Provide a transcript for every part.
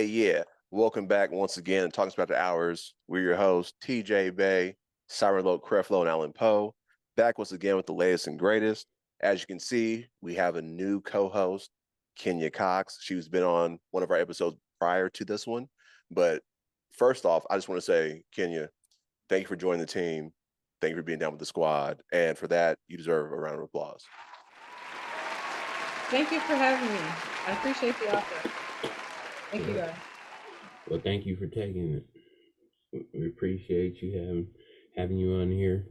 Yeah. Welcome back once again. Talking about the hours. We're your hosts, TJ Bay, Siren Low, Creflo, and Alan Poe. Back once again with the latest and greatest. As you can see, we have a new co-host, Kenya Coxx. She's been on one of our episodes prior to this one. But first off, I just want to say, Kenya, thank you for joining the team. Thank you for being down with the squad. And for that, you deserve a round of applause. Thank you for having me. I appreciate the offer. Thank you, guys. Well, thank you for taking it. We appreciate you having you on here.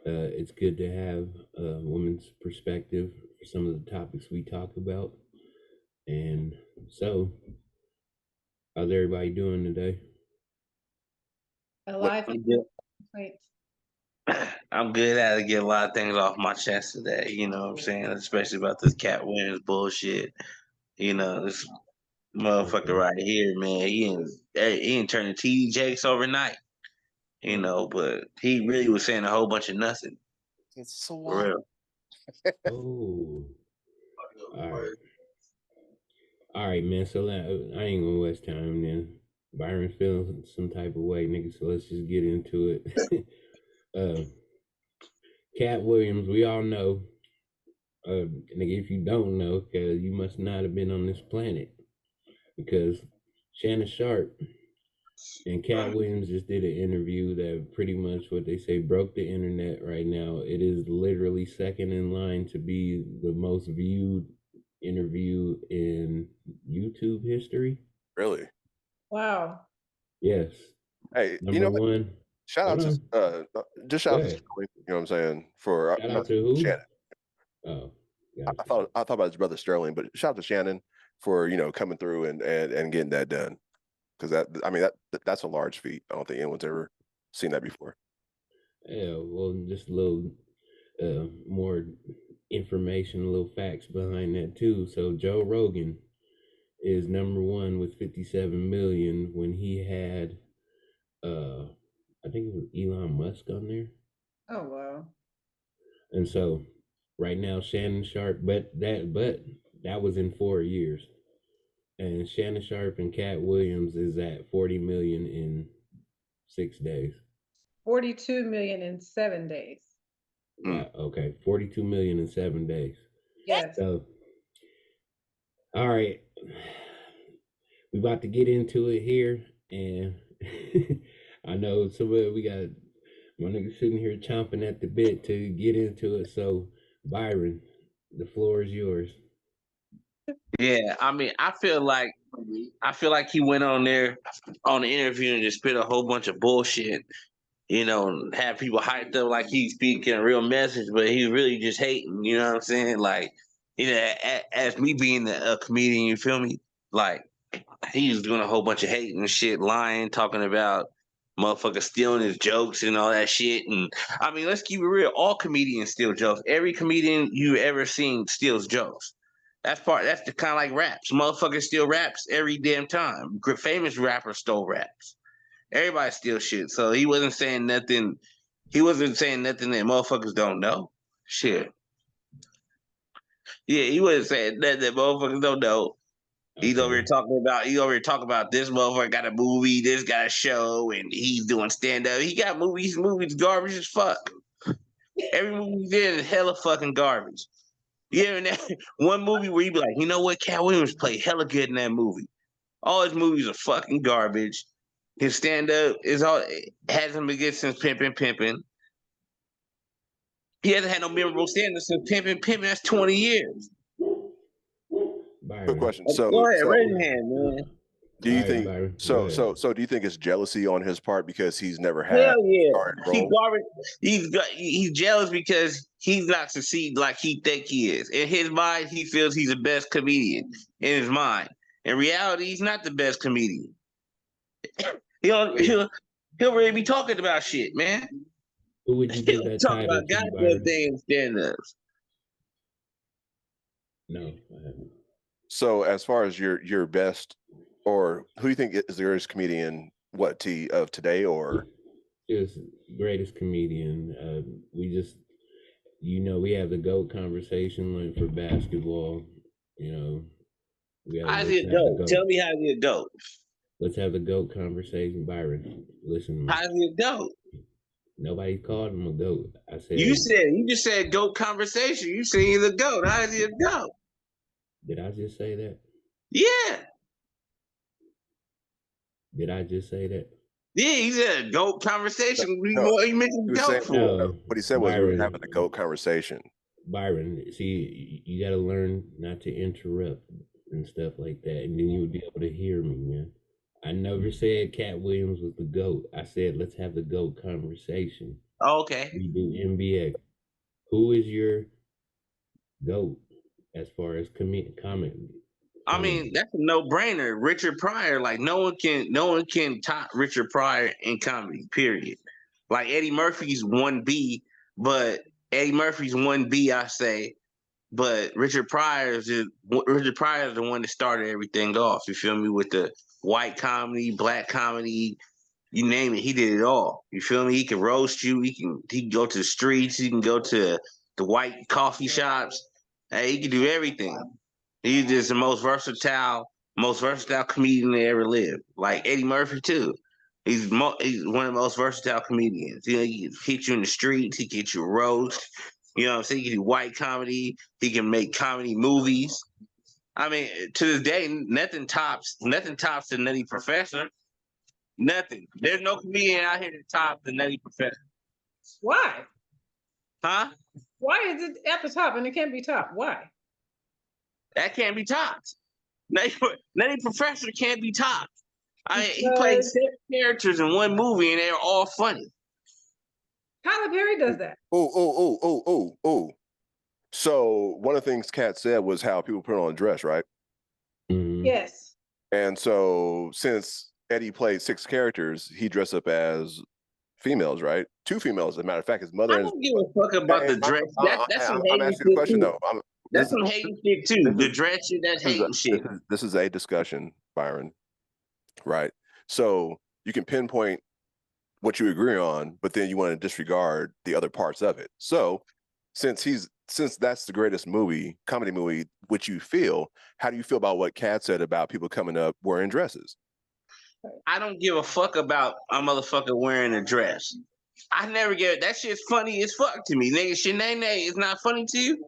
It's good to have a woman's perspective for some of the topics we talk about. And so, how's everybody doing today? Alive. I'm good. I had to get a lot of things off my chest today. You know what I'm saying? Especially about this Katt Williams bullshit. You know, this motherfucker right here, man. He ain't turning TD Jakes overnight. You know, but he really was saying a whole bunch of nothing. It's so for real. Oh, all right, man. So I ain't gonna waste time then. Byron's feeling some type of way, nigga. So let's just get into it. Katt Williams, we all know. Nigga, if you don't know, cause you must not have been on this planet, because Shannon Sharpe and Katt Williams just did an interview that pretty much what they say broke the internet right now. It is literally second in line to be the most viewed interview in YouTube history. Really? Wow. Yes. Hey, Number one. Shout out to Sterling, you know what I'm saying? For shout out to who? Shannon. Oh, I thought about his brother Sterling, but shout out to Shannon for coming through and getting that done. Because that's a large feat. I don't think anyone's ever seen that before. Yeah, well, just a little more information, a little facts behind that too. So Joe Rogan is number one with 57 million when he had I think it was Elon Musk on there. Oh wow. And so right now Shannon Sharpe, but that was in 4 years. And Shannon Sharpe and Katt Williams is at 40 million in 6 days. 42 million in 7 days. Okay, 42 million in 7 days. Yes. So, all right, we about to get into it here, and I know we got my nigga sitting here chomping at the bit to get into it. So, Byron, the floor is yours. Yeah, I feel like he went on there on the interview and just spit a whole bunch of bullshit, and have people hyped up like he's speaking a real message, but he's really just hating, you know what I'm saying? Like, as me being a comedian, you feel me? Like, he's doing a whole bunch of hating and shit, lying, talking about motherfuckers stealing his jokes and all that shit. And let's keep it real. All comedians steal jokes. Every comedian you ever seen steals jokes. That's the kind of like raps. Motherfuckers steal raps every damn time. Famous rappers stole raps. Everybody steals shit. So he wasn't saying nothing. He wasn't saying nothing that motherfuckers don't know. Shit. Yeah, he wasn't saying nothing that motherfuckers don't know. Okay. He's over here talking about this motherfucker got a movie, this got a show, and he's doing stand-up. He got movies garbage as fuck. Every movie he's in is hella fucking garbage. Yeah, and that one movie where you be like, you know what, Katt Williams played hella good in that movie. All his movies are fucking garbage. His stand-up hasn't been good since Pimpin'. He hasn't had no memorable stand-up since Pimpin'. That's 20 years. Good question. So go ahead, raise your hand, man. Do you think so? Do you think it's jealousy on his part because he's never had? Hell yeah, he's jealous because he's not succeeding like he think he is. In his mind, he feels he's the best comedian. In his mind, in reality, he's not the best comedian. He'll really be talking about shit, man. Who would you give that Talk title about to, goddamn Byron? damn stand-ups. No, I haven't. So as far as your best, or who do you think is the greatest comedian? What of today or? Just greatest comedian. We just, we have the GOAT conversation like for basketball. We have How's he a GOAT? Tell me how he a GOAT. Let's have the GOAT conversation, Byron. Listen to me. How's he a GOAT? Nobody called him a GOAT. I said you just said GOAT conversation. You said he's a GOAT. How is he a GOAT? Did I just say that? Yeah. Did I just say that? Yeah, he said a GOAT conversation. No, He mentioned GOAT for. No, what he said was we were having a GOAT conversation. Byron, see, you got to learn not to interrupt and stuff like that, and then you would be able to hear me, man. I never said Katt Williams was the GOAT. I said let's have the GOAT conversation. Okay. We do NBA. Who is your GOAT as far as comment? I mean, that's a no-brainer. Richard Pryor, like no one can top Richard Pryor in comedy. Period. Like Eddie Murphy's 1B, but Eddie Murphy's 1B, I say. But Richard Pryor is the one that started everything off. You feel me? With the white comedy, black comedy, you name it, he did it all. You feel me? He can roast you. He can go to the streets. He can go to the white coffee shops. Hey, he can do everything. He's just the most versatile comedian that ever lived. Like Eddie Murphy too. He's one of the most versatile comedians. He can hit you in the streets. He can get you a roast. You know what I'm saying? He can do white comedy. He can make comedy movies. I mean, to this day, nothing tops the Nutty Professor. Nothing. There's no comedian out here that tops the Nutty Professor. Why? Huh? Why is it at the top and it can't be topped? Why? That can't be topped. Nutty Professor can't be topped. I mean, he played 6 characters in one movie and they're all funny. Tyler Perry does that. Oh. So one of the things Katt said was how people put on a dress, right? Mm-hmm. Yes. And so since Eddie played 6 characters, he dressed up as females, right? 2 females, as a matter of fact. His mother. I don't give a fuck about the dress. That's some hating I'm asking you a question, though. That's some hating shit too. The dress shit, that's hating shit. This is a discussion, Byron. Right. So you can pinpoint what you agree on, but then you want to disregard the other parts of it. So since that's the greatest comedy movie, which you feel, how do you feel about what Katt said about people coming up wearing dresses? I don't give a fuck about a motherfucker wearing a dress. I never get that shit's funny as fuck to me. Nigga, Shenanigans is not funny to you?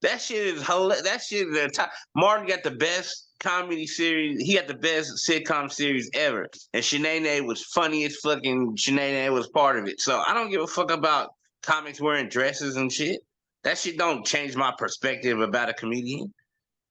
That shit is hilarious. That shit is the top. Martin got the best comedy series. He got the best sitcom series ever. And Shenanigans was funny as fucking Shenanigans was part of it. So I don't give a fuck about comics wearing dresses and shit. That shit don't change my perspective about a comedian.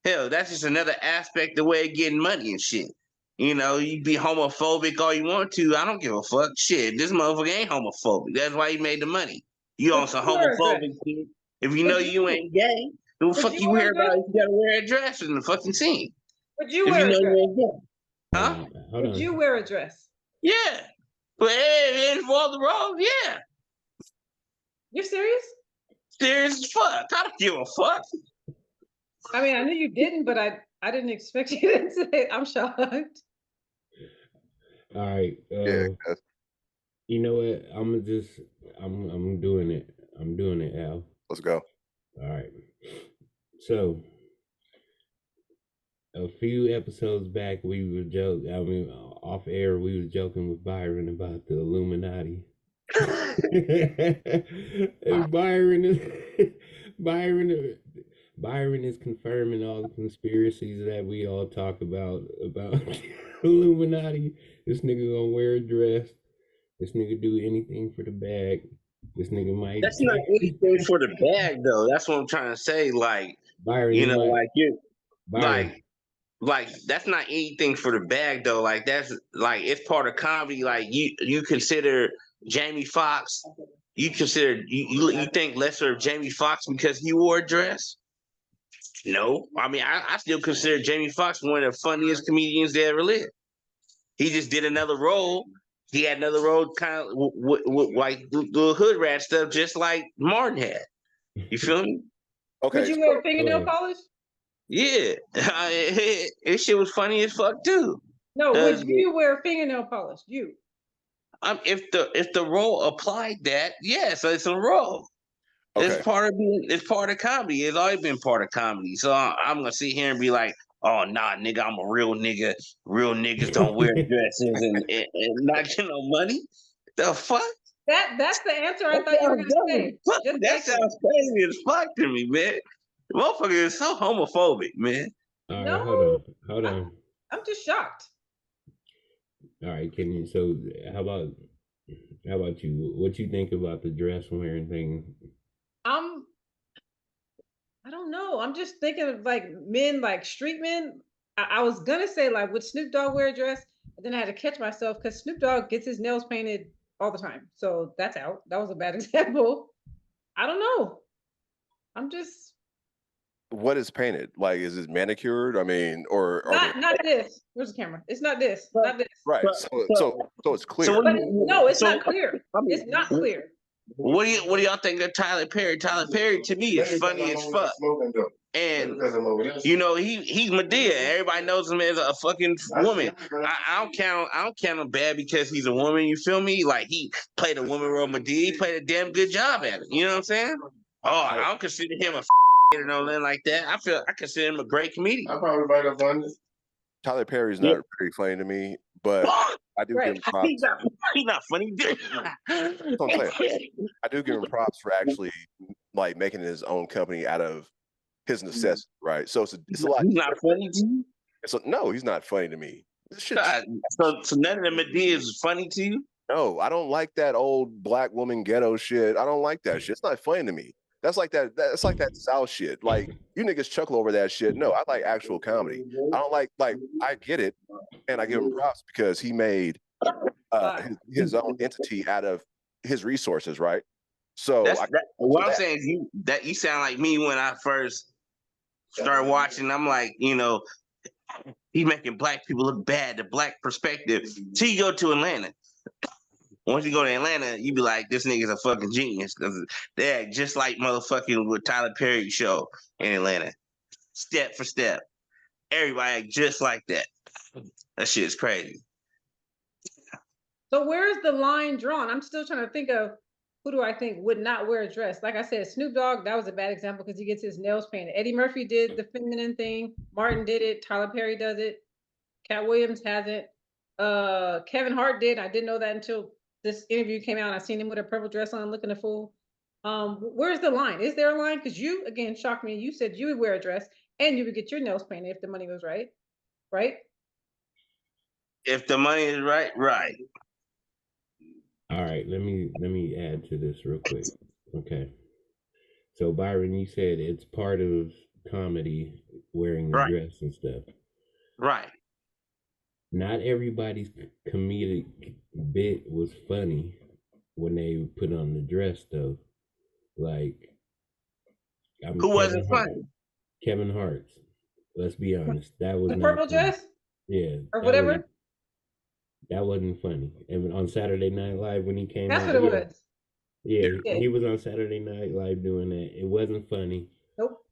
Hell, that's just another aspect, the way of getting money and shit. You know, you be homophobic all you want to. I don't give a fuck. Shit, this motherfucker ain't homophobic. That's why he made the money. You on some homophobic shit. If you know you ain't gay, the fuck you wear about if you gotta wear a dress in the fucking scene. Would you wear a dress? Huh? Would you wear a dress? Yeah. But it involved the role, yeah. You're serious? Serious as fuck. I don't give a fuck. I mean, I knew you didn't, but I didn't expect you to say it. I'm shocked. All right. You know what? I'm doing it. I'm doing it, Al. Let's go. All right. So a few episodes back, we were joking. I mean, off air, we was joking with Byron about the Illuminati. And Byron is confirming all the conspiracies that we all talk about Illuminati. This nigga gonna wear a dress. This nigga do anything for the bag. This nigga might. That's not anything for the bag, though. That's what I'm trying to say. Like, Byron, you know, like you, Byron. like that's not anything for the bag, though. Like that's like it's part of comedy. Like you consider Jamie Foxx. You think lesser of Jamie Foxx because he wore a dress? No, I mean I still consider Jamie Foxx one of the funniest comedians that ever lived. He just did another role. he had another role, kind of like the hood rat stuff, just like Martin had. You feel me? Okay. Would you wear fingernail polish? Yeah, this shit was funny as fuck too. No, would you wear fingernail polish? You. If the role applied that, yes, it's a role. Okay. It's part of comedy. It's always been part of comedy. So I'm gonna sit here and be like, oh nah, nigga, I'm a real nigga. Real niggas don't wear dresses and not get no money. The fuck? That's the answer I thought you were gonna say. That sounds crazy as fuck to me, man. The motherfucker is so homophobic, man. All No, right, hold on. I'm just shocked. All right, can you? So, how about you? What you think about the dress wearing thing? I don't know. I'm just thinking of like men, like street men. I was gonna say like, would Snoop Dogg wear a dress? But then I had to catch myself because Snoop Dogg gets his nails painted all the time. So that's out. That was a bad example. I don't know. I'm just. What is painted? Like, is it manicured? I mean, or Not this. Where's the camera? It's not this. Not this. right. So it's clear. But no, it's not clear. It's not clear. What do y'all think of Tyler Perry? Tyler Perry to me is funny as fuck. And you know, he's Medea. Everybody knows him as a fucking woman. I don't count him bad because he's a woman, you feel me? Like he played a woman role, Medea, he played a damn good job at it. You know what I'm saying? Oh, I don't consider him a or nothing like that. I consider him a great comedian. I probably might have done this. Tyler Perry's not very funny to me, but I do give him props. He's not funny. That's what I'm saying. I do give him props for actually like making his own company out of his necessity, right? So it's a lot. He's not funny to you? No, he's not funny to me. So none of the Medea is funny to you? No, I don't like that old black woman ghetto shit. I don't like that shit. It's not funny to me. That's like that South shit. Like you niggas chuckle over that shit. No, I like actual comedy. I don't like I get it, and I give him props because he made his own entity out of his resources, right? So what I'm saying is you sound like me when I first started watching. I'm like, you know, he's making black people look bad, the black perspective. Till you go to Atlanta. Once you go to Atlanta, you be like, this nigga's a fucking genius. They act just like motherfucking with Tyler Perry show in Atlanta. Step for step. Everybody act just like that. That shit's crazy. So where's the line drawn? I'm still trying to think of who do I think would not wear a dress. Like I said, Snoop Dogg, that was a bad example because he gets his nails painted. Eddie Murphy did the feminine thing. Martin did it. Tyler Perry does it. Katt Williams hasn't. Kevin Hart did. I didn't know that until this interview came out and I seen him with a purple dress on looking a fool. Where's the line? Is there a line? Because you, again, shocked me. You said you would wear a dress and you would get your nails painted if the money was right. Right? If the money is right, right. All right, let me add to this real quick. Okay. So Byron, you said it's part of comedy wearing the dress and stuff. Right. Not everybody's comedic bit was funny when they put on the dress, though. Like, who wasn't funny? Kevin Hart. Let's be honest. That was the purple dress. Yeah, or whatever. That wasn't funny. And on Saturday Night Live when he came That's out, what it was. Yeah, he was on Saturday Night Live doing that. It wasn't funny. Nope.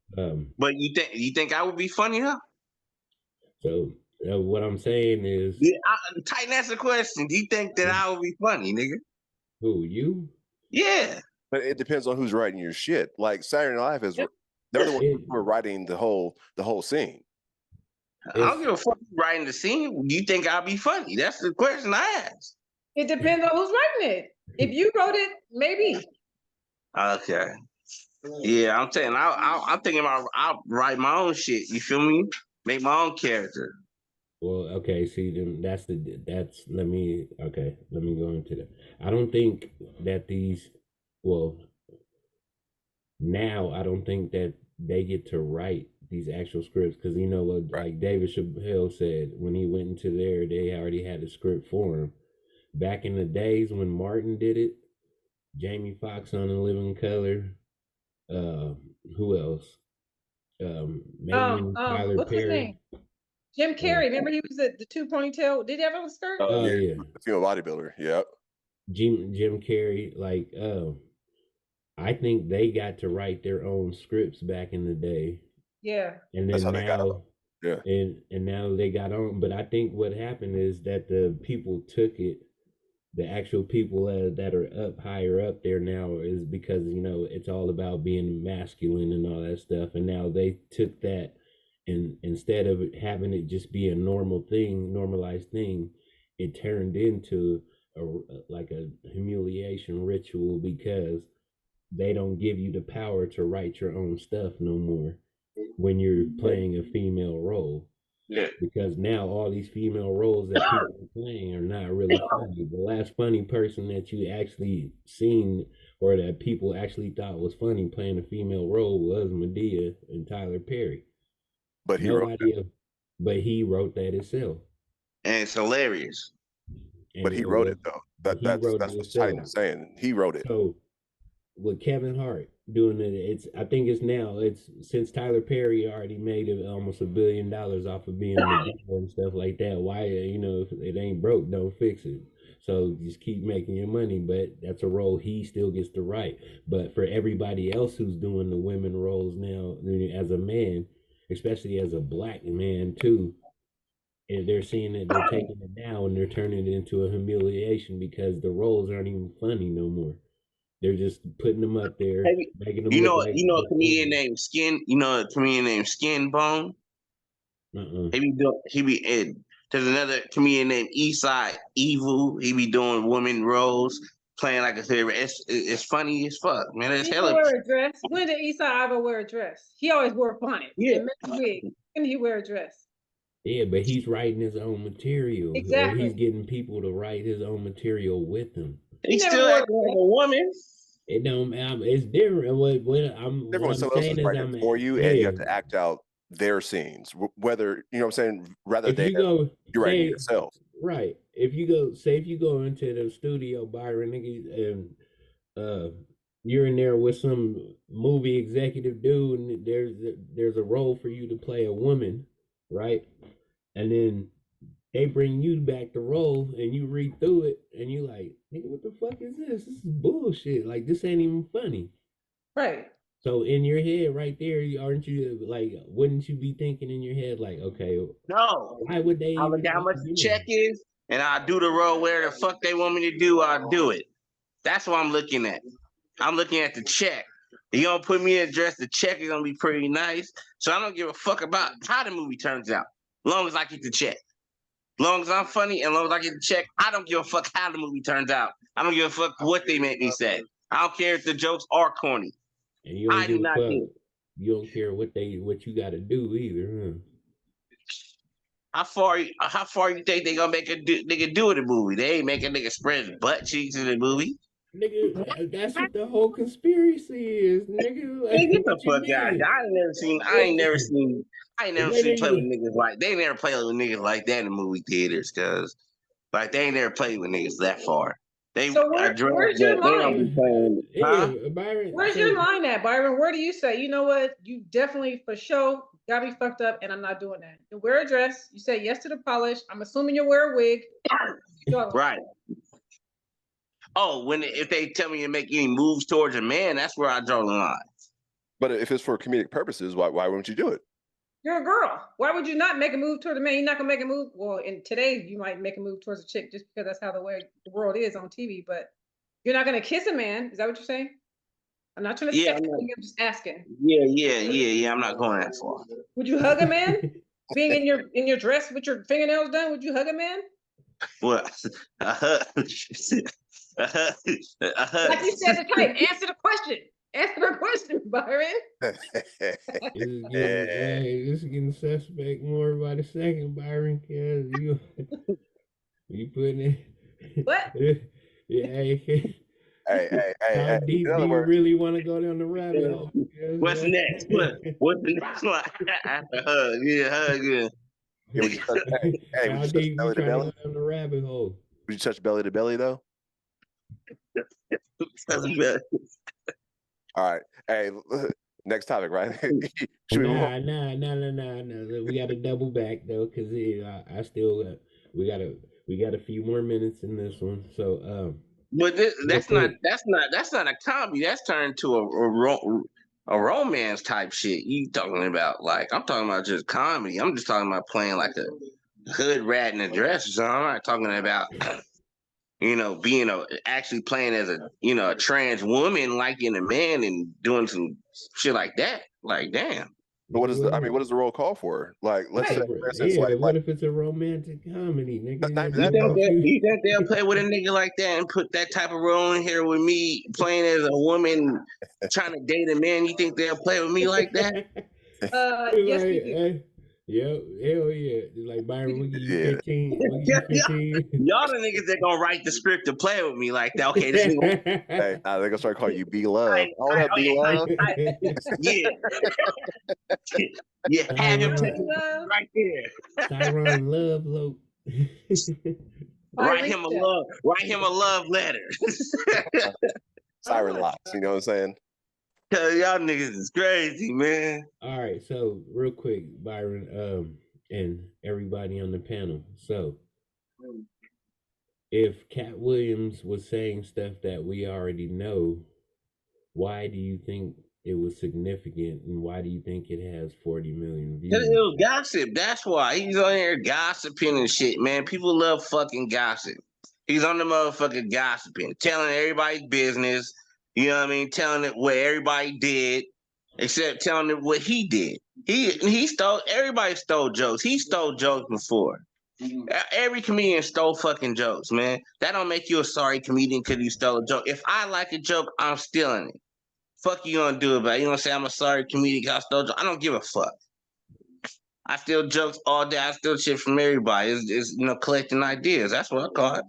But you think I would be funny, huh? So what I'm saying is, Titan, ask the question. Do you think that I would be funny, nigga? Who, you? Yeah. But it depends on who's writing your shit. Like Saturday Night Live is they're the ones who are writing the whole scene. I don't give a fuck writing the scene. Do you think I'll be funny? That's the question I asked. It depends on who's writing it. If you wrote it, maybe. Okay. Yeah, I'm saying I'm thinking about I'll write my own shit. You feel me? Make my own character. Well, okay. See, then let me go into that. I don't think that now I don't think that they get to write these actual scripts because you know what, like David Chappelle said when he went into there, they already had a script for him. Back in the days when Martin did it, Jamie Foxx on In Living Color, who else? Maybe Tyler what's Perry. his name? Jim Carrey, remember he was the two ponytail. Did he have a skirt? Oh yeah. The female bodybuilder. Yep. Jim Carrey, like, I think they got to write their own scripts back in the day. Yeah. And That's then how they got now, Yeah. and now they got on. But I think what happened is that the people took it. The actual people that are up higher up there now is because it's all about being masculine and all that stuff. And now they took that, and instead of having it just be a normalized thing, it turned into like a humiliation ritual because they don't give you the power to write your own stuff no more when you're playing a female role. Yeah. Because now all these female roles that people are playing are not really funny. The last funny person that you actually seen or that people actually thought was funny playing a female role was Medea and Tyler Perry. But he wrote that. But he wrote that himself. And it's hilarious. But he wrote it though. That's what Titan is saying. He wrote it. So with Kevin Hart doing it, I think it's since Tyler Perry already made almost $1 billion off of being the and stuff like that. Why, if it ain't broke, don't fix it. So just keep making your money, but that's a role he still gets to write. But for everybody else who's doing the women roles now, as a man, especially as a black man too, and they're seeing that they're taking it now and they're turning it into a humiliation because the roles aren't even funny no more. They're just putting them up there, making them look like a comedian named Skin. You know a comedian named Skin Bone. There's another comedian named Eastside Evil. He be doing women roles, playing like a favorite. It's funny as fuck, man. It's hella. Wear a dress. When did Eastside ever wear a dress? He always wore a bonnet. Yeah. And wig. When did he wear a dress? Yeah, but he's writing his own material. Exactly. Or he's getting people to write his own material with him. He still acting like a woman. It don't. It's different. Everyone else is writing it for you, and you have to act out their scenes. Whether what I'm saying, rather than you writing it yourself. Right. If you go into the studio, Byron, and you're in there with some movie executive dude, and there's a role for you to play a woman, right? And then they bring you back the role and you read through it and you like, nigga, what the fuck is this? This is bullshit. Like, this ain't even funny. Right. So in your head right there, aren't you like, wouldn't you be thinking in your head like, okay, no, why would they? I'll look how much the check is and I'll do the role where the fuck they want me to do, I'll do it. That's what I'm looking at. I'm looking at the check. You gonna put me in a dress, the check is gonna be pretty nice. So I don't give a fuck about how the movie turns out, as long as I get the check. As long as I'm funny and as long as I get the check, I don't give a fuck how the movie turns out. I don't give a fuck what they make me say. I don't care if the jokes are corny. And you don't give a fuck. You don't care what you got to do either, huh? How far you think they gonna make a nigga do in the movie? They ain't making nigga spread his butt cheeks in the movie. Nigga, that's what the whole conspiracy is, nigga. Like, get the fuck out! I ain't never seen play with niggas like they never play with niggas like that in the movie theaters, cause like they ain't never played with niggas that far. Where's your line? Byron, where's your line at, Byron? Where do you say, you know what, you definitely for sure got me fucked up, and I'm not doing that. You wear a dress. You say yes to the polish. I'm assuming you wear a wig. Right. Oh, if they tell me to make any moves towards a man, that's where I draw the line. But if it's for comedic purposes, why wouldn't you do it? You're a girl. Why would you not make a move toward a man? You're not gonna make a move. Well, in today, you might make a move towards a chick just because that's how the way the world is on TV. But you're not gonna kiss a man. Is that what you're saying? I'm not trying to say anything. I'm just asking. Yeah. I'm not going that far. Would you hug a man? Being in your dress with your fingernails done, would you hug a man? What? Like you said, the type. Answer the question. Answer the question, Byron. This is getting suspect more by the second, Byron, because you putting it. What? Yeah. Hey. How deep do you really want to go down the rabbit hole? What's next? What's the next one? After hug, yeah. How deep you trying to go down the rabbit hole? Would you touch belly to belly though? All right. Hey, Next topic, right? Should we move on? Nah. We got to double back though, because I still we got a few more minutes in this one. So But real quick. that's not a comedy. That's turned to a romance type shit. You talking about like I'm talking about just comedy. I'm just talking about playing like a hood rat in a dress or something. I'm not talking about being actually playing as a trans woman liking a man and doing some shit like that. Like damn. But what does the role call for? Like, let's say, Right. for instance, Yeah, like, what if it's a romantic comedy, nigga? Not You that, think they'll play with a nigga like that and put that type of role in here with me playing as a woman trying to date a man? You think they'll play with me like that? Yes, we do. Yep, hell yeah. Like Byron, we'll give you Yeah. 15. We'll give you 15. Y'all the niggas that gonna write the script to play with me like that. Okay, this nigga. Hey, now they're gonna start calling you B Love. Hold up, okay, B Love. Yeah. Yeah, have him take it Love. right there. Tyron Love Lope. Write him a love letter. Siren locks, you know what I'm saying? Cause y'all niggas is crazy, man. All right, so real quick, Byron, and everybody on the panel. So if Katt Williams was saying stuff that we already know, why do you think it was significant, and why do you think it has 40 million views? Cause it was gossip. That's why he's on here gossiping and shit, man. People love fucking gossip. He's on the motherfucking gossiping, telling everybody's business. You know what I mean? Telling it what everybody did, except telling it what he did. He stole. Everybody stole jokes. He stole jokes before. Every comedian stole fucking jokes, man. That don't make you a sorry comedian because you stole a joke. If I like a joke, I'm stealing it. Fuck you gonna do about it? You gonna say I'm a sorry comedian because I stole a joke? I don't give a fuck. I steal jokes all day. I steal shit from everybody. It's collecting ideas. That's what I call it.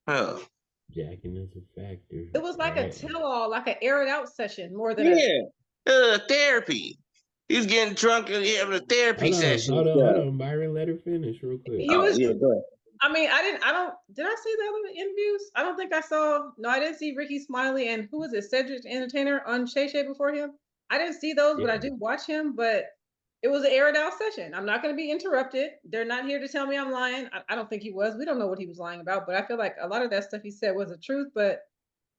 Huh. Jacking is a factor. It was like a tell-all, like an air it out session more than Therapy. He's getting drunk and having a therapy session. Hold on, Byron, let her finish real quick. He was. Go ahead. I mean, did I see the other interviews? I don't think I saw. No, I didn't see Ricky Smiley and who was it, Cedric the Entertainer on Shay Shay before him. I didn't see those, but I did watch him. But it was an air it out session. I'm not going to be interrupted. They're not here to tell me I'm lying. I don't think he was. We don't know what he was lying about, but I feel like a lot of that stuff he said was the truth. But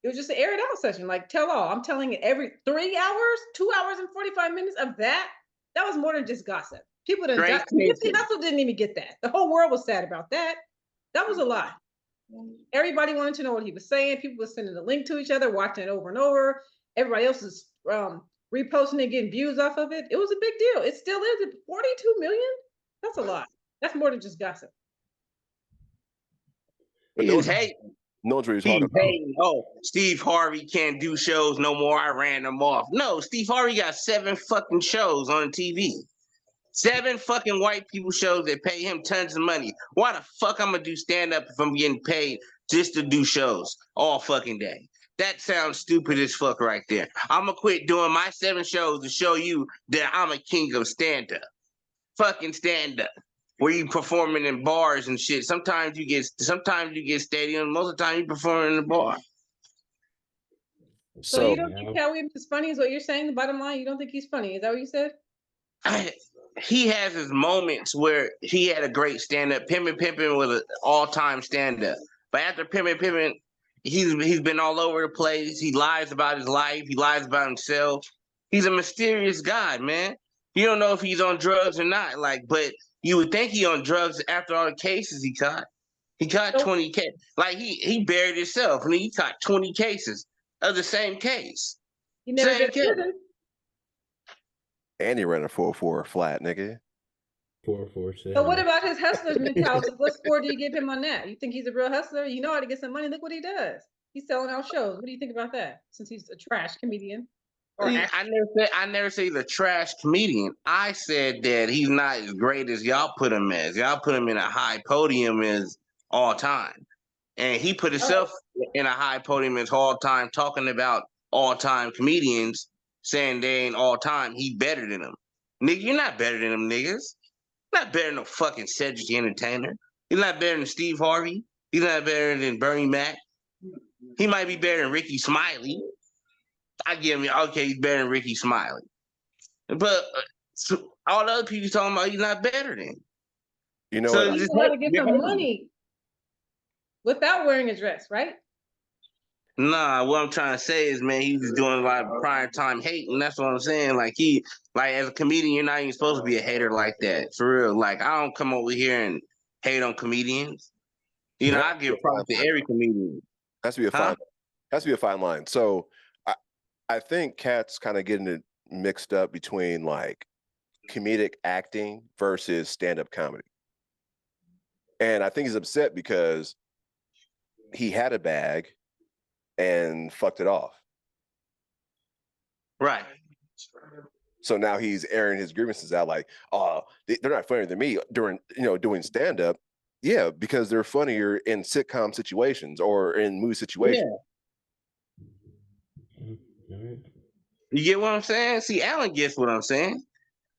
it was just an air it out session, like tell all. I'm telling it every 3 hours, 2 hours and 45 minutes of that. That was more than just gossip. People didn't. Nipsey Hussle didn't even get that. The whole world was sad about that. That was a lie. Everybody wanted to know what he was saying. People were sending the link to each other, watching it over and over. Everybody else is reposting it, getting views off of it. It was a big deal. It still is. 42 million? That's a lot. That's more than just gossip. He was hating. No one's really talking about. Oh, Steve Harvey can't do shows no more. I ran them off. No, Steve Harvey got 7 fucking shows on TV. 7 fucking white people shows that pay him tons of money. Why the fuck I'm gonna do stand-up if I'm getting paid just to do shows all fucking day? That sounds stupid as fuck right there. I'm gonna quit doing my 7 shows to show you that I'm a king of stand-up. Fucking stand-up. Where you performing in bars and shit. Sometimes you get stadiums. Most of the time you perform in the bar. So you don't think Katt Williams is funny? Is what you're saying? The bottom line, you don't think he's funny? Is that what you said? He has his moments where he had a great stand-up. Pimpin' was an all-time stand-up. But after Pimpin', he's been all over the place. He lies about his life. He lies about himself. He's a mysterious guy, man. You don't know if he's on drugs or not. But you would think he on drugs after all the cases he caught. He caught 20 cases. Like he buried himself and he caught 20 cases of the same case. He never been to prison. And he ran a 4.4 flat, nigga. 4.47. So what about his hustler's mentality? What score do you give him on that? You think he's a real hustler? You know how to get some money. Look what he does. He's selling out shows. What do you think about that? Since he's a trash comedian. I never say he's a trash comedian. I said that he's not as great as y'all put him as. Y'all put him in a high podium as all time. And he put himself in a high podium as all time, talking about all time comedians, saying they ain't all time. He better than them. Nigga, you're not better than them niggas. You're not better than no fucking Cedric the Entertainer. He's not better than Steve Harvey. He's not better than Bernie Mac. He might be better than Ricky Smiley. I give him, okay, he's better than Ricky Smiley. But so all the other people talking about he's not better than. You know So what? He's allowed to get some money without wearing a dress, right? Nah, what I'm trying to say is, man, he was doing a lot of prime time hating. That's what I'm saying. Like as a comedian, you're not even supposed to be a hater like that. For real. Like, I don't come over here and hate on comedians. You know, I give props to every comedian. Has to be a fine. Has to be a fine line. So I think Katt's kind of getting it mixed up between like comedic acting versus stand-up comedy. And I think he's upset because he had a bag and fucked it off. Right. So now he's airing his grievances out like, oh, they're not funnier than me during, doing stand-up. Yeah, because they're funnier in sitcom situations or in movie situations. Yeah. You get what I'm saying? See, Alan gets what I'm saying.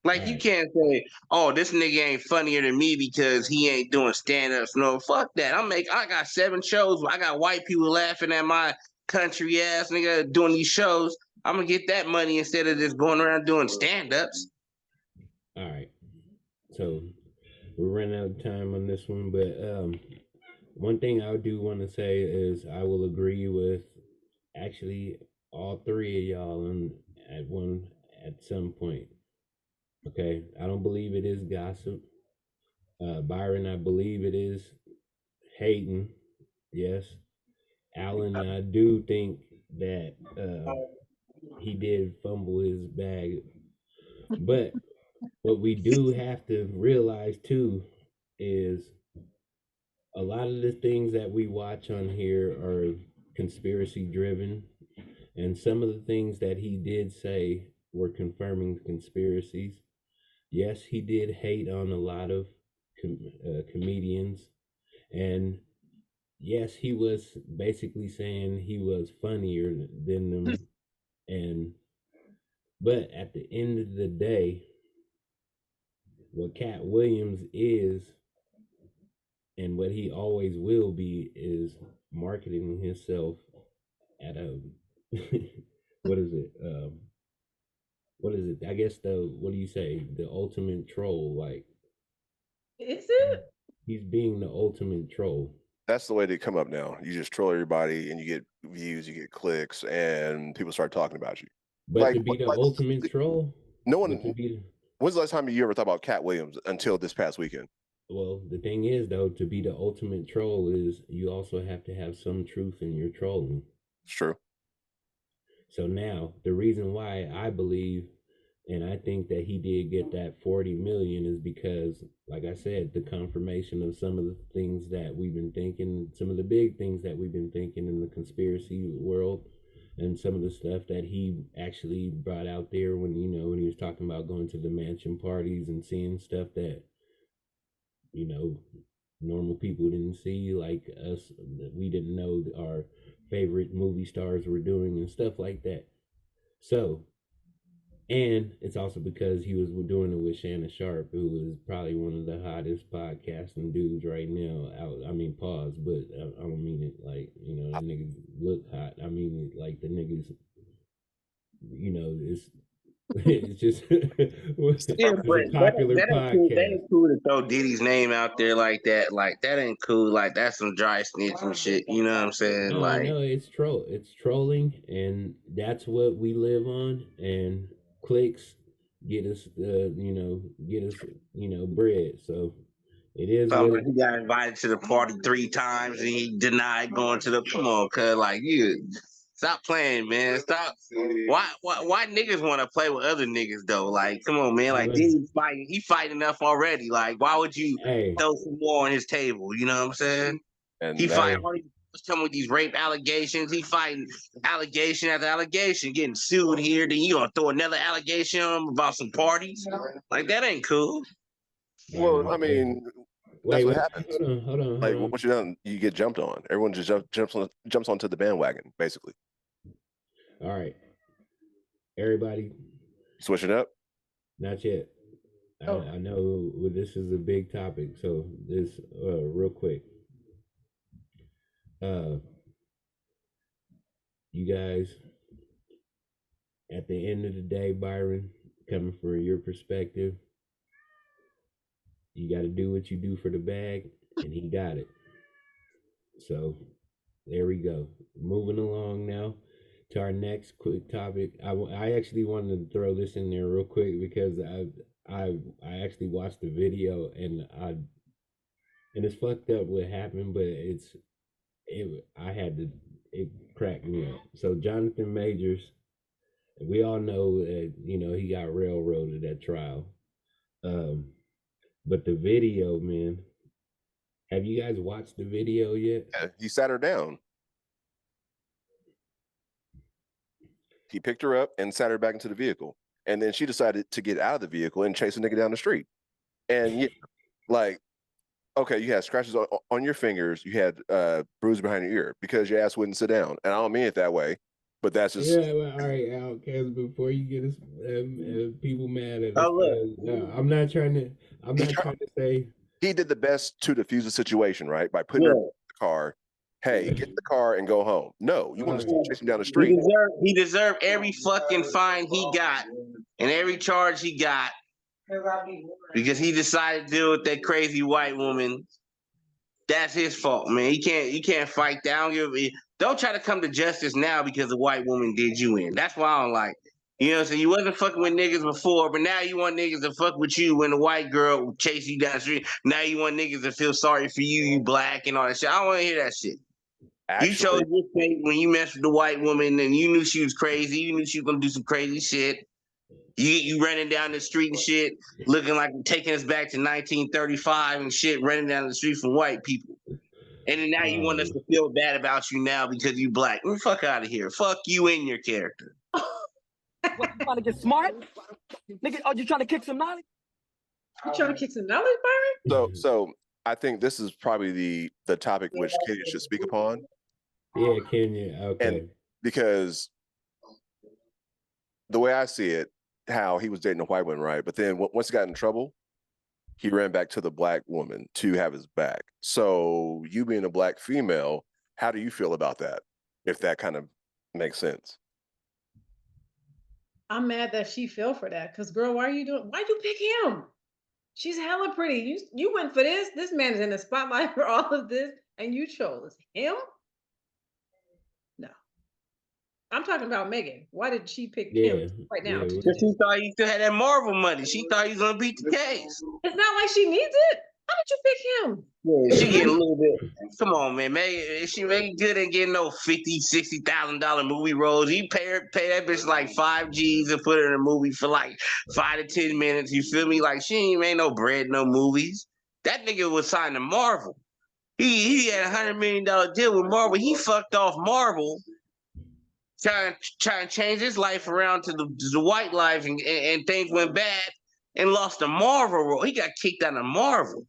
Like, you can't say, oh, this nigga ain't funnier than me because he ain't doing stand-ups. No, fuck that. I got 7 shows. I got white people laughing at my country ass nigga doing these shows. I'm gonna get that money instead of just going around doing stand-ups. All right. So we're running out of time on this one, but one thing I do want to say is I will agree with actually all 3 of y'all at some point. Okay, I don't believe it is gossip. Byron, I believe it is hating. Yes. Alan, I do think that he did fumble his bag. But what we do have to realize too is a lot of the things that we watch on here are conspiracy driven. And some of the things that he did say were confirming conspiracies. Yes, he did hate on a lot of comedians. And yes, he was basically saying he was funnier than them. But at the end of the day, what Katt Williams is and what he always will be is marketing himself at a what is it? I guess what do you say? The ultimate troll. Like, is it? He's being the ultimate troll. That's the way they come up now. You just troll everybody and you get views, you get clicks, and people start talking about you. But to be the ultimate troll, no one. When's the last time you ever thought about Katt Williams until this past weekend? Well, the thing is, though, to be the ultimate troll is you also have to have some truth in your trolling. It's true. So now, the reason why I believe, and I think that he did get that 40 million is because, like I said, the confirmation of some of the things that we've been thinking, some of the big things that we've been thinking in the conspiracy world, and some of the stuff that he actually brought out there when he was talking about going to the mansion parties and seeing stuff that, normal people didn't see, like us, that we didn't know our favorite movie stars were doing and stuff like that. So, and it's also because he was doing it with Shannon Sharp, who is probably one of the hottest podcasting dudes right now. I mean, pause, but I don't mean it like, the niggas look hot. I mean it like the niggas, it's just yeah, but it's a popular that podcast. Cool. That ain't cool to throw Diddy's name out there like that. Like, that ain't cool. Like, that's some dry snitching shit. You know what I'm saying? No, like, I know it's trolling, and that's what we live on. And clicks get us, bread. So it is what he got invited to the party 3 times and he denied going to the. Come on, cuz, like, you stop playing, man. Stop. Why niggas want to play with other niggas though? Like, come on, man. Like, Diddy's fighting. He fighting enough already. Like, why would you throw some more on his table? You know what I'm saying? And he fighting. Coming with these rape allegations. He fighting allegation after allegation, getting sued here. Then you gonna throw another allegation on him about some parties? Like, that ain't cool. Well, I mean, that's what happens. Hold on. Like, once you're done, you get jumped on. Everyone just jumps onto the bandwagon, basically. All right, everybody, switching up. Not yet. I know this is a big topic, so this real quick. You guys, at the end of the day, Byron, coming from your perspective, you got to do what you do for the bag, and he got it. So there we go. Moving along now to our next quick topic. I actually wanted to throw this in there real quick because I actually watched the video and it's fucked up what happened, but it cracked me up. So Jonathan Majors, we all know that he got railroaded at trial. But the video, man, have you guys watched the video yet? Yeah, he sat her down. He picked her up and sat her back into the vehicle. And then she decided to get out of the vehicle and chase a nigga down the street. And okay, you had scratches on your fingers. You had bruises behind your ear because your ass wouldn't sit down. And I don't mean it that way, but that's just... Yeah, well, all right, Outcast, before you get people mad at us. Oh, look. No, I'm not trying to say... He did the best to defuse the situation, right? By putting her in the car. Hey, get in the car and go home. No, you want to chase him down the street. He deserved every fucking fine he got and every charge he got because he decided to deal with that crazy white woman. That's his fault, man. He can't fight down. Don't try to come to justice now because the white woman did you in. That's why I don't like. You know what I'm saying? You wasn't fucking with niggas before, but now you want niggas to fuck with you when the white girl chase you down the street. Now you want niggas to feel sorry for you, you black and all that shit. I don't want to hear that shit. Actually, you chose your fate when you messed with the white woman and you knew she was crazy. You knew she was going to do some crazy shit. You running down the street and shit, looking like taking us back to 1935 and shit, running down the street from white people. And then now you want us to feel bad about you now because you black. Fuck out of here. Fuck you and your character. What, you trying to get smart? Nigga, are you trying to kick some knowledge? You trying to kick some knowledge, Byron? So I think this is probably the topic which Katy should speak upon. Yeah, Kenya. Okay. And because the way I see it, how he was dating a white woman, right? But then once he got in trouble, he ran back to the black woman to have his back. So you being a black female, how do you feel about that? If that kind of makes sense. I'm mad that she fell for that. Cause girl, why'd you pick him? She's hella pretty. You went for this. This man is in the spotlight for all of this, and you chose him? No. I'm talking about Megan. Why did she pick him right now? Because she thought he still had that Marvel money. She thought he was gonna beat the case. It's not like she needs it. How did you pick him? Yeah, she getting a little bit. Come on, man. She ain't good at getting no $50,000-$60,000 movie roles. You pay that bitch like 5 G's and put her in a movie for like 5 to 10 minutes. You feel me? Like she ain't made no bread, no movies. That nigga was signed to Marvel. He had $100 million deal with Marvel. He fucked off Marvel, trying to change his life around to the white life, and things went bad and lost the Marvel role. He got kicked out of Marvel.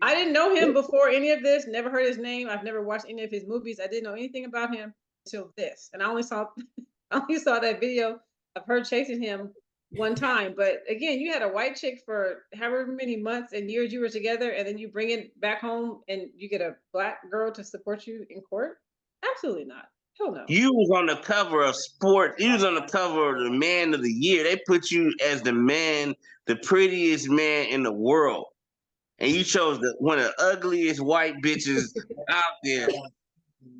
I didn't know him before any of this, never heard his name. I've never watched any of his movies. I didn't know anything about him until this. And I only saw that video of her chasing him one time. But again, you had a white chick for however many months and years you were together, and then you bring it back home and you get a black girl to support you in court? Absolutely not. Hell no. You was on the cover of Sport. You was on the cover of the Man of the Year. They put you as the man, the prettiest man in the world. And you chose one of the ugliest white bitches out there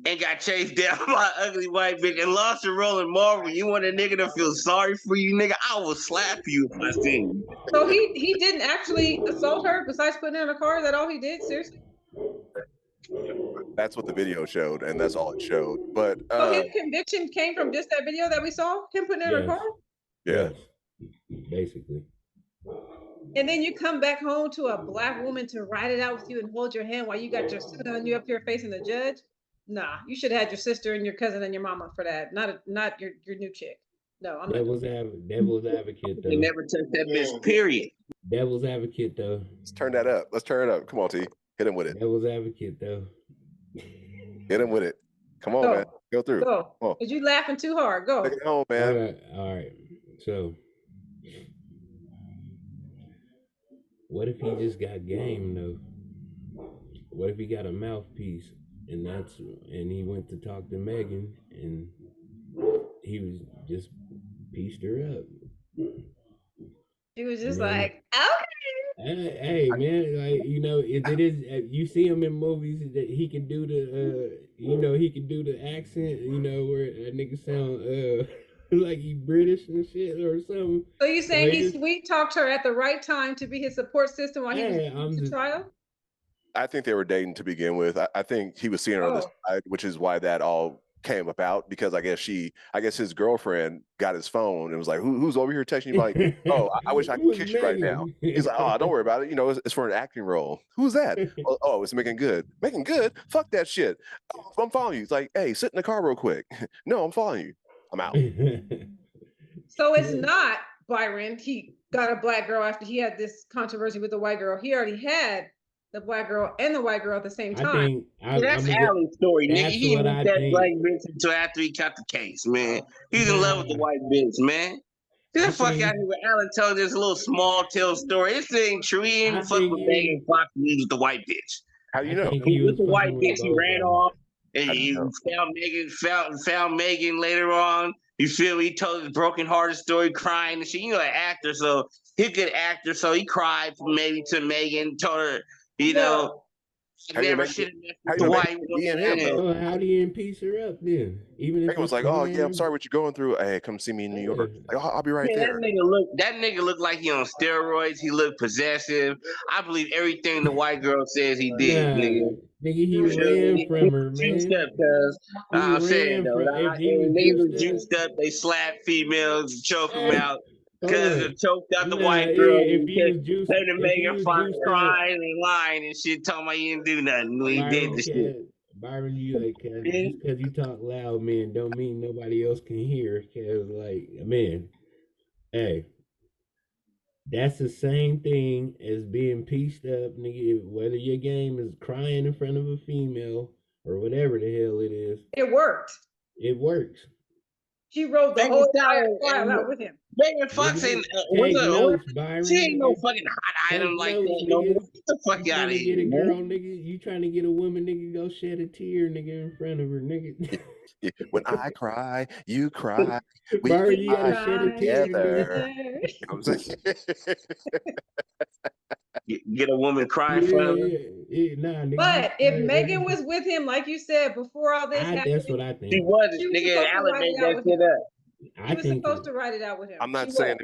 and got chased down by an ugly white bitch and lost your role in Marvel. You want a nigga to feel sorry for you, nigga? I will slap you if I see you. So he didn't actually assault her besides putting her in a car? Is that all he did? Seriously? That's what the video showed, and that's all it showed. But so his conviction came from just that video that we saw? Him putting her in a car? Yeah. Basically. And then you come back home to a black woman to ride it out with you and hold your hand while you got your suit on, you up here facing the judge. Nah, you should have had your sister and your cousin and your mama for that. Not your new chick. No, I'm devil's advocate though. You never touched that bitch, period. Devil's advocate though. Let's turn that up. Let's turn it up. Come on, T. Hit him with it. Devil's advocate though. Hit him with it. Come on, man. Go through. Go. Cause you laughing too hard. Go. Take it home, man. All right. So what if he just got game though? What if he got a mouthpiece and he went to talk to Megan and he was just pieced her up. She was just Man. like, okay. Hey man, like it is. You see him in movies that he can do the, he can do the accent, where a nigga sound like he British and shit or something. So you saying he just, sweet talked her at the right time to be his support system while he was going to trial? I think they were dating to begin with. I think he was seeing her on the side, which is why that all came about, because I guess his girlfriend got his phone and was like, who's over here texting you like, oh, I wish I could kiss you right now. He's like, oh, don't worry about it. It's for an acting role. Who's that? Oh, it's Megan Good. Megan Good? Fuck that shit. Oh, I'm following you. It's like, hey, sit in the car real quick. No, I'm following you. I'm out. So it's not Byron. He got a black girl after he had this controversy with the white girl. He already had the black girl and the white girl at the same time. That's Allen's story, nigga. He didn't want that black bitch until after he caught the case, man. He's in love with the white bitch, man. Get the fuck out here with Allen telling this little small tail story. This ain't true. He ain't fuck with Megan Fox. He was the white bitch. How do you know? He was the white bitch. He ran off and he found Megan later on. You feel me? He told his broken-hearted story, crying and shit. An actor, so he's a good actor. So he cried maybe to Megan, told her, how do you piece her up then? Even if Megan was like, oh yeah, I'm sorry what you're going through. Hey, come see me in New York. Like, I'll be right there. That nigga looked like he on steroids. He looked possessive. I believe everything the white girl says he did, nigga. Nigga, he ran from her, man. Juiced up, cuz. I'm saying though, niggas was juiced up. They slap females, choke them out. Because it choked out the white girl. If he was juiced, they done Megan Fox crying and lying and shit, talking about he didn't do nothing when he did the shit. Byron, you like, just because you talk loud, man, don't mean nobody else can hear. Cause like, man, hey, that's the same thing as being pieced up, nigga. Whether your game is crying in front of a female or whatever the hell it is, it worked. It works. She wrote the whole entire trial out with him. Megan Fox ain't she ain't no fucking hot item like that. No, get the fuck out of here, get a girl, nigga. You trying to get a woman, nigga? Go shed a tear, nigga, in front of her, nigga. When I cry, you cry. We Byron, you gotta shed a tear together. Get a woman crying in front of her. Nigga, but if Megan was with him, like you said, before all this happened, that's what I think. She wasn't. Nigga, Allen made that shit up. He was supposed to write it out with him. I'm not saying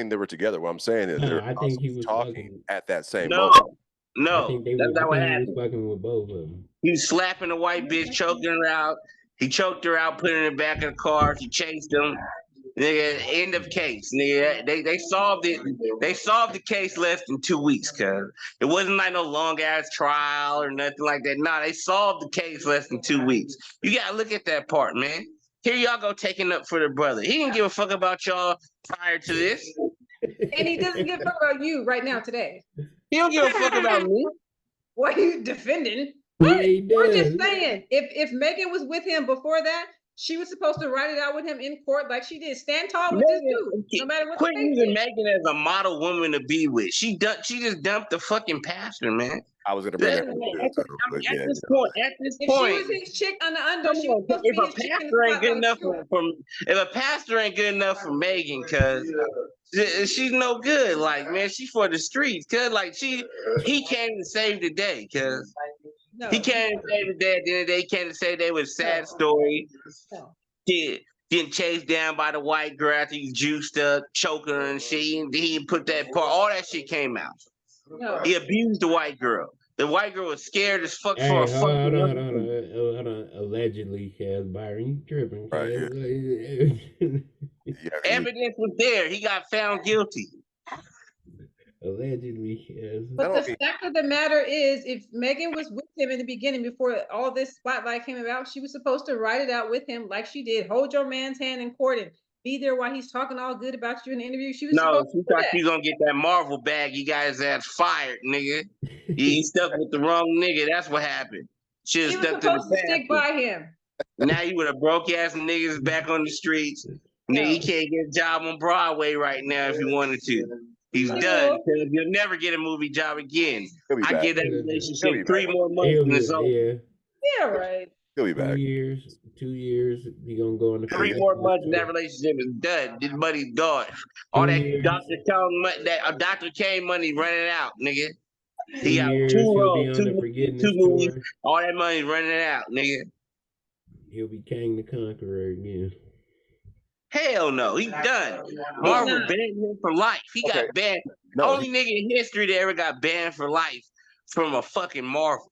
they were together. What I'm saying is I think he was talking at that same moment. No, that's not what happened. He was fucking with both of them. He was slapping the white bitch, choking her out. He choked her out, put her in the back of the car. She chased him. Nigga, end of case. Nigga, they solved it. They solved the case less than 2 weeks, cuz it wasn't like no long ass trial or nothing like that. Nah, they solved the case less than 2 weeks. You gotta look at that part, man. Here y'all go taking up for the brother. He didn't give a fuck about y'all prior to this. And he doesn't give a fuck about you right now today. He don't give a fuck about me. What are you defending? Yeah, he does. We're just saying, if Megan was with him before that, she was supposed to write it out with him in court like she did. Stand tall with this dude, no matter what. Quit using Megan as a model woman to be with. She just dumped the fucking pastor, man. I was gonna bring that at this point. If she was his chick on the under, if a pastor ain't good enough if a pastor ain't good enough for Megan, cause she's no good. Like, man, she's for the streets. Cause like he came to save the day. Cause he came to save the day. At the end of the day, he came to say they was a sad story. Getting chased down by the white girl after he juiced up, choking her and shit. He put that part. All that shit came out. No. He abused the white girl. The white girl was scared as fuck for a fucking. Hold on. Allegedly, Kaz Byron, you tripping? Evidence was there. He got found guilty. Allegedly, Kaz. But the fact of the matter is, if Megan was with him in the beginning before all this spotlight came about, she was supposed to write it out with him like she did. Hold your man's hand in court and be there while he's talking all good about you in the interview. She was thought she was gonna get that Marvel bag. You guys had fired, nigga. You stuck with the wrong nigga. That's what happened. She was stuck supposed to stick by him. Now you with a broke ass niggas back on the streets. Nigga, he can't get a job on Broadway right now if he wanted to. He's done. He'll never get a movie job again. I give that relationship 3 more months and it's over. Yeah, right. He'll be 2 back. years. 2 years. He gonna go on the 3 more months and that relationship is done. This money's gone. All that Dr. Kong money, that Dr. K money running out, nigga. He got 2 he'll be roles, on 2 the Forgiveness movies. tour. All that money's running out, nigga. He'll be Kang the Conqueror again. Hell no, he's done. Marvel banned him for life. He got banned. Only nigga in history that ever got banned for life from a fucking Marvel.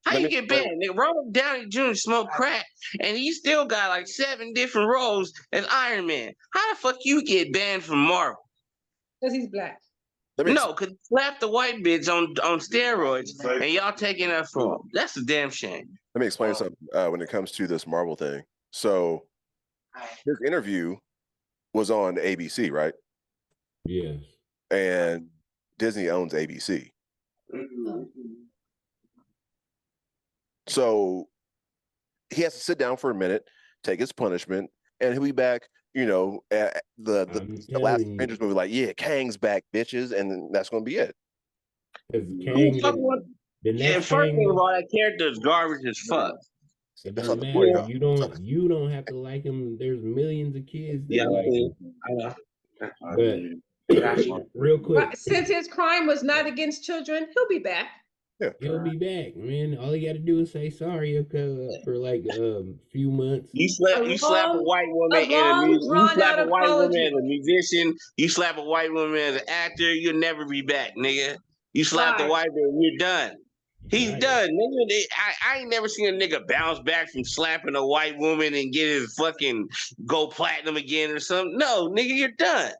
How you get banned? Nigga, Robert Downey Jr. smoked crack, and he still got like 7 different roles as Iron Man. How the fuck you get banned from Marvel? Because he's black. No, because he slapped the white bitch on steroids, and y'all taking that from him. That's a damn shame. Let me explain something when it comes to this Marvel thing. So his interview was on ABC, right? Yes. And Disney owns ABC. So he has to sit down for a minute, take his punishment, and he'll be back. You know, at the last Avengers movie, like, yeah, Kang's back, bitches, and that's gonna be it. Kang, first of all, that character is garbage as fuck. It doesn't matter. You don't have to like him. There's millions of kids that like him. But real quick, since his crime was not against children, he'll be back. Yeah, he'll be back, man. All you got to do is say sorry for like a few months. You slap a white woman you slap a white woman as a musician. You slap a white woman as an actor. You'll never be back, nigga. You slap the white woman, you're done. He's done, nigga. I ain't never seen a nigga bounce back from slapping a white woman and get his fucking go platinum again or something. No, nigga, you're done.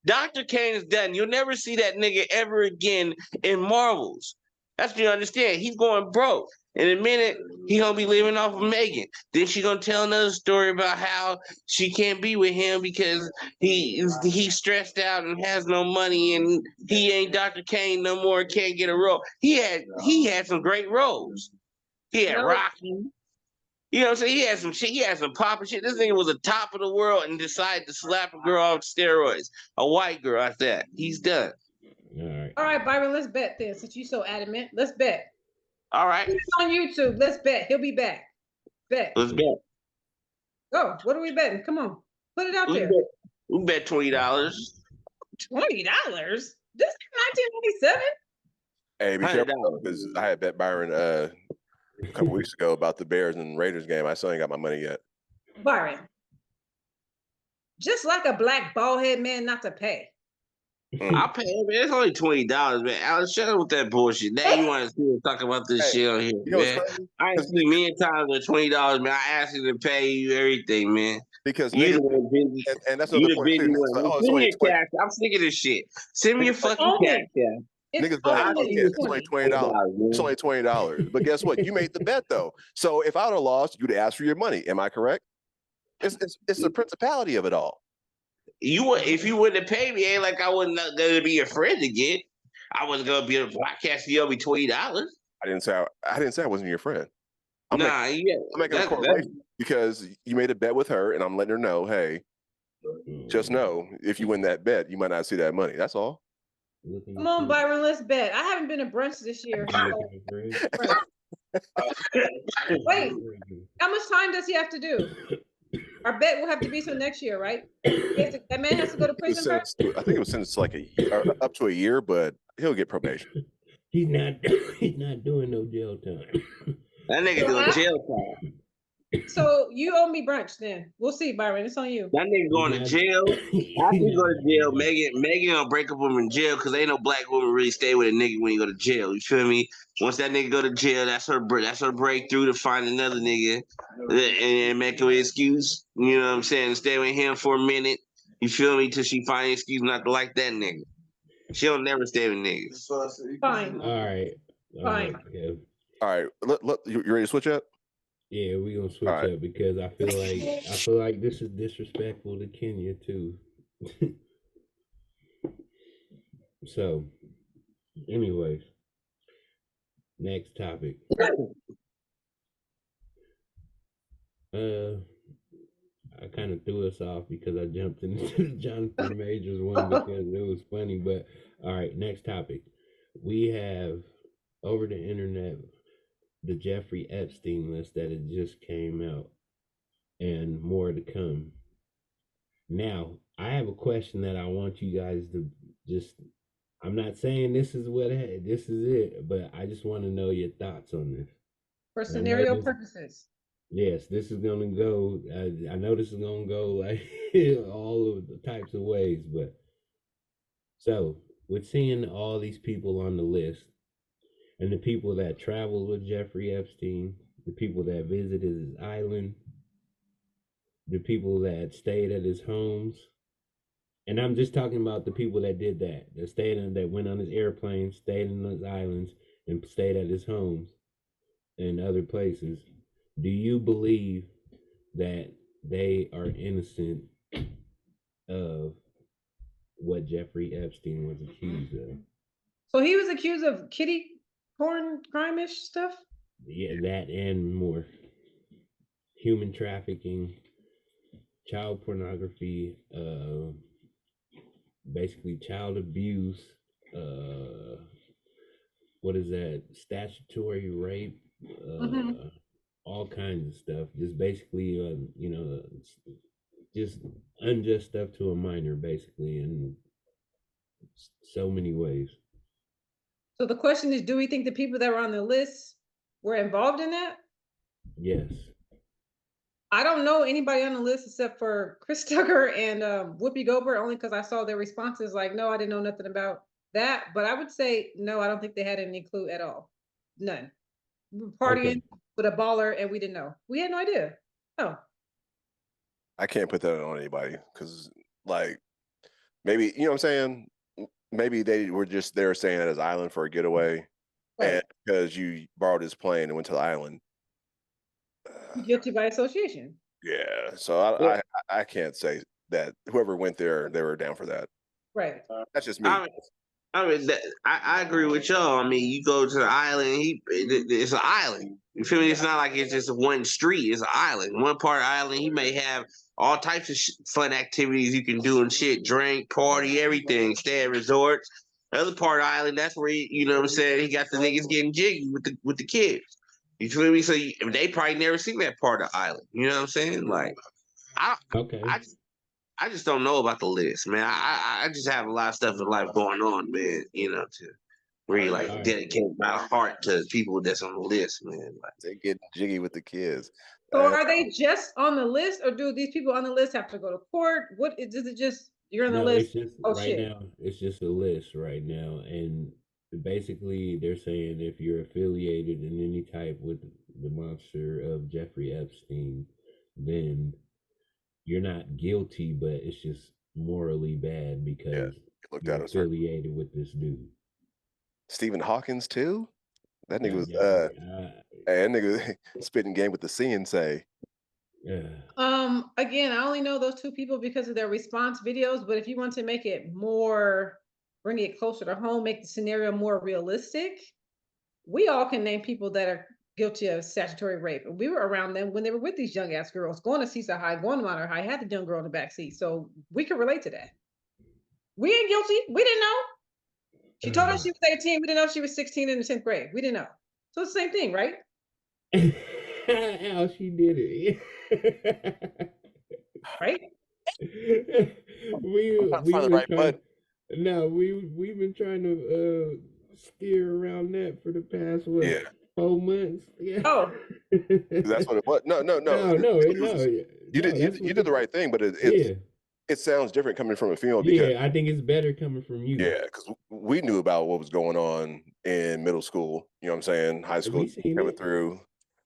Dr. Kane is done. You'll never see that nigga ever again in Marvels. That's what you understand. He's going broke. In a minute, he gonna be living off of Megan. Then she gonna tell another story about how she can't be with him because he's stressed out and has no money and he ain't Dr. Kane no more, can't get a role. He had some great roles. He had Rocky. You know what I'm saying? He had some shit. He had some pop and shit. This nigga was the top of the world and decided to slap a girl off steroids. A white girl at that. He's done. All right, Byron, let's bet then. Since you're so adamant, let's bet. All right. It's on YouTube. Let's bet. He'll be back. Bet. Let's bet. Go. What are we betting? Come on. Put it out there. We bet $20. $20? This is 1997? Hey, be careful because I had bet Byron a couple weeks ago about the Bears and Raiders game. I still ain't got my money yet. Byron, just like a black bald head man not to pay. I'll pay it, man. It's only $20, man. Alex, shut up with that bullshit. Now you want to see us talk about this shit on here, man. I ain't seen me in times with $20, man. I asked you to pay you everything, man. Because you and that's another point too. Send me your cash. I'm sick of this shit. Send me your fucking cash. Niggas like, it's only $20. It's only $20. But guess what? You made the bet though. So if I would have lost, you'd ask for your money. Am I correct? It's the principality of it all. If you wouldn't have paid me, ain't like I wasn't gonna be your friend again. I wasn't gonna be a podcast. You owe me $20. I didn't say I wasn't your friend. I'm making a correlation because you made a bet with her, and I'm letting her know, hey, just know if you win that bet, you might not see that money. That's all. Come on, Byron, let's bet. I haven't been to brunch this year. Wait, how much time does he have to do? Our bet will have to be till next year, right? That man has to go to prison first? I think it was sentenced to like up to a year, but he'll get probation. He's not doing no jail time. That nigga doing jail time. So you owe me brunch then. We'll see, Byron. It's on you. That nigga going to jail. After you go to jail, Megan gonna break up with him in jail because ain't no black woman really stay with a nigga when you go to jail. You feel me? Once that nigga go to jail, that's her breakthrough to find another nigga and make an excuse. You know what I'm saying? Stay with him for a minute. You feel me? Till she find an excuse not to like that nigga. She'll never stay with niggas. Fine. All right. Fine. All right. You ready to switch up? Yeah, we're gonna switch up because I feel like this is disrespectful to Kenya too. So, anyways, next topic. I kind of threw us off because I jumped into the Jonathan Majors one because it was funny. But all right, next topic. We have over the internet the Jeffrey Epstein list that it just came out, and more to come. Now, I have a question that I want you guys to just. I'm not saying this is it, but I just want to know your thoughts on this. For scenario purposes. Yes, this is gonna go. I know this is gonna go like all of the types of ways, but so with seeing all these people on the list, and the people that traveled with Jeffrey Epstein, the people that visited his island, the people that stayed at his homes, and I'm just talking about the people that did that went on his airplane, stayed in his islands, and stayed at his homes and other places. Do you believe that they are innocent of what Jeffrey Epstein was accused of? So he was accused of kitty porn, crime-ish stuff? Yeah, that and more. Human trafficking, child pornography, basically child abuse, what is that? Statutory rape, all kinds of stuff. Just basically, just unjust stuff to a minor, basically, in so many ways. So the question is, do we think the people that were on the list were involved in that? Yes. I don't know anybody on the list except for Chris Tucker and Whoopi Goldberg, only because I saw their responses like, no, I didn't know nothing about that. But I would say, no, I don't think they had any clue at all. None. We were partying with a baller and we didn't know. We had no idea. Oh. I can't put that on anybody because, like, maybe, you know what I'm saying? Maybe they were just there saying that as island for a getaway. Right. And because you borrowed his plane and went to the island. Guilty by association. Yeah. So I can't say that whoever went there, they were down for that. Right. That's just me. I agree with y'all. I mean, you go to the island, it's an island. You feel me? It's not like it's just one street. It's an island. One part of the island, he may have all types of fun activities you can do and shit, drink, party, everything, stay at resorts. The other part of the island, that's where you know what I'm saying, he got the niggas getting jiggy with the kids. You feel me? So they probably never seen that part of the island. You know what I'm saying? Like, I just don't know about the list, man. I just have a lot of stuff in life going on, man. You know, to really like dedicate my heart to people that's on the list, man. Like, they get jiggy with the kids. So are they just on the list, or do these people on the list have to go to court? What is it? Just you're on the list? It's just now. It's just a list right now, and basically they're saying if you're affiliated in any type with the monster of Jeffrey Epstein, then you're not guilty, but it's just morally bad because you're affiliated with this dude. Stephen Hawkins too? That nigga was and nigga spitting game with the CNC. Yeah. Again, I only know those two people because of their response videos, but if you want to make it more, bring it closer to home, make the scenario more realistic, we all can name people that are guilty of statutory rape. And we were around them when they were with these young ass girls, going to Seaside High, going to Monterey High, had the young girl in the back seat. So we can relate to that. We ain't guilty. We didn't know. She told us she was 18. We didn't know she was 16 in the 10th grade. We didn't know. So it's the same thing, right? How she did it. Right? We've been trying to steer around that for the past 4 months. Yeah. Oh, that's what it was. No. You did the right thing, but it sounds different coming from a female. Because, I think it's better coming from you. Yeah, because we knew about what was going on in middle school. You know what I'm saying? High school coming through.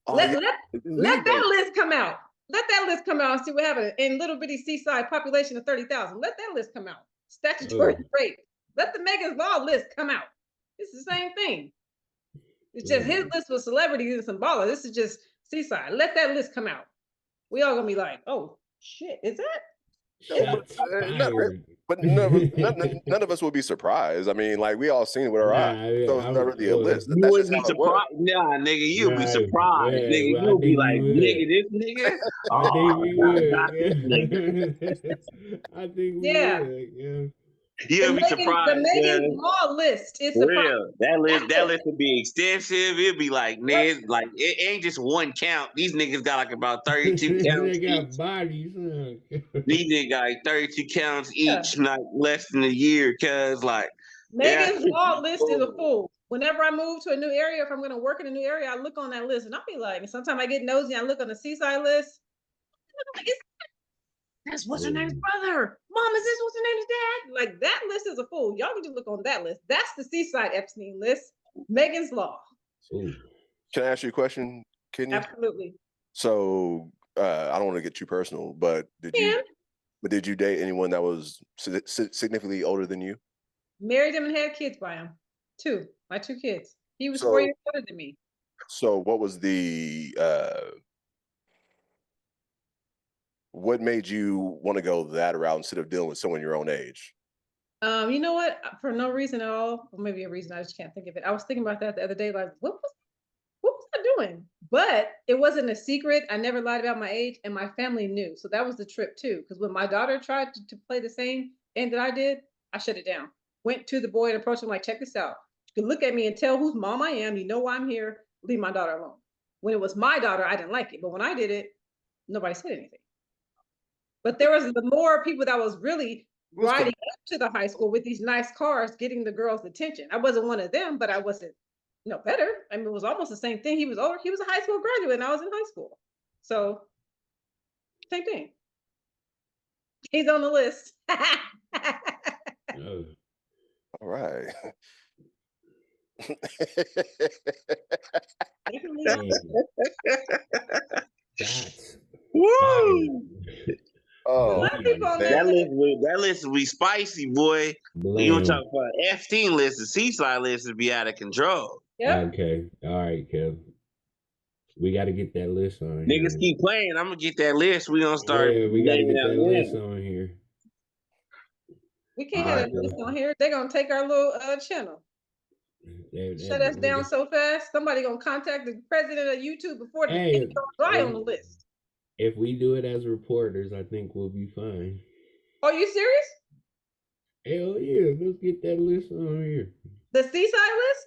Let that list come out. Let that list come out and see what happened in little bitty Seaside population of 30,000. Let that list come out. Statutory rape. Let the Megan's Law list come out. It's the same thing. It's just his list was celebrities and some ballers. This is just Seaside. Let that list come out. We all gonna be like, oh shit, is that? But none of us will be surprised. I mean, like, we all seen it with our eyes. So it's not really a list. You wouldn't be surprised. Nah, nigga, you'll be surprised. Nigga, you'll be like, nigga, this nigga. I think we would. I think we would. You'll be surprised. The Megan's Law list is For surprising. real. That list would be extensive. It'd be like, niggas, like it ain't just one count. These niggas got like about 32 counts. They got each. bodies. Huh? These niggas got like 32 counts each, not less than a year. Cause like Megan's Law list is a fool. Whenever I move to a new area, if I'm going to work in a new area, I look on that list and I'll be like, sometimes I get nosy. I look on the Seaside list. That's what's her name's brother. Mom, is this what's her name's dad? Like that list is a fool. Y'all can just look on that list. That's the Seaside Epstein list. Megan's Law. Can I ask you a question, Kenya? Absolutely. So I don't want to get too personal, but did you date anyone that was significantly older than you? Married him and had kids by him. My two kids. He was 4 years older than me. So what was the what made you want to go that route instead of dealing with someone your own age? You know what? For no reason at all, or maybe a reason, I just can't think of it. I was thinking about that the other day, like, what was I doing? But it wasn't a secret. I never lied about my age, and my family knew. So that was the trip too. Because when my daughter tried to play the same thing that I did, I shut it down. Went to the boy and approached him like, check this out. You can look at me and tell whose mom I am. You know why I'm here. Leave my daughter alone. When it was my daughter, I didn't like it. But when I did it, nobody said anything. But there was the more people that was really riding up to the high school with these nice cars, getting the girls' attention. I wasn't one of them, but I wasn't better. I mean, it was almost the same thing. He was older. He was a high school graduate and I was in high school. So same thing. He's on the list. All right. Woo! Oh, that list will be spicy, boy. You want to talk about Epstein list? The Seaside list would be out of control. Yep. Okay. All right, Kev. We got to get that list on. Niggas keep playing. I'm gonna get that list. We gonna start. Yeah, we got to get that list on here. We can't have that list on here. They're gonna take our little channel. Shut us down so fast. Somebody gonna contact the president of YouTube before the thing goes dry on the list. If we do it as reporters, I think we'll be fine. Are you serious? Hell yeah, let's get that list on here. The Seaside list?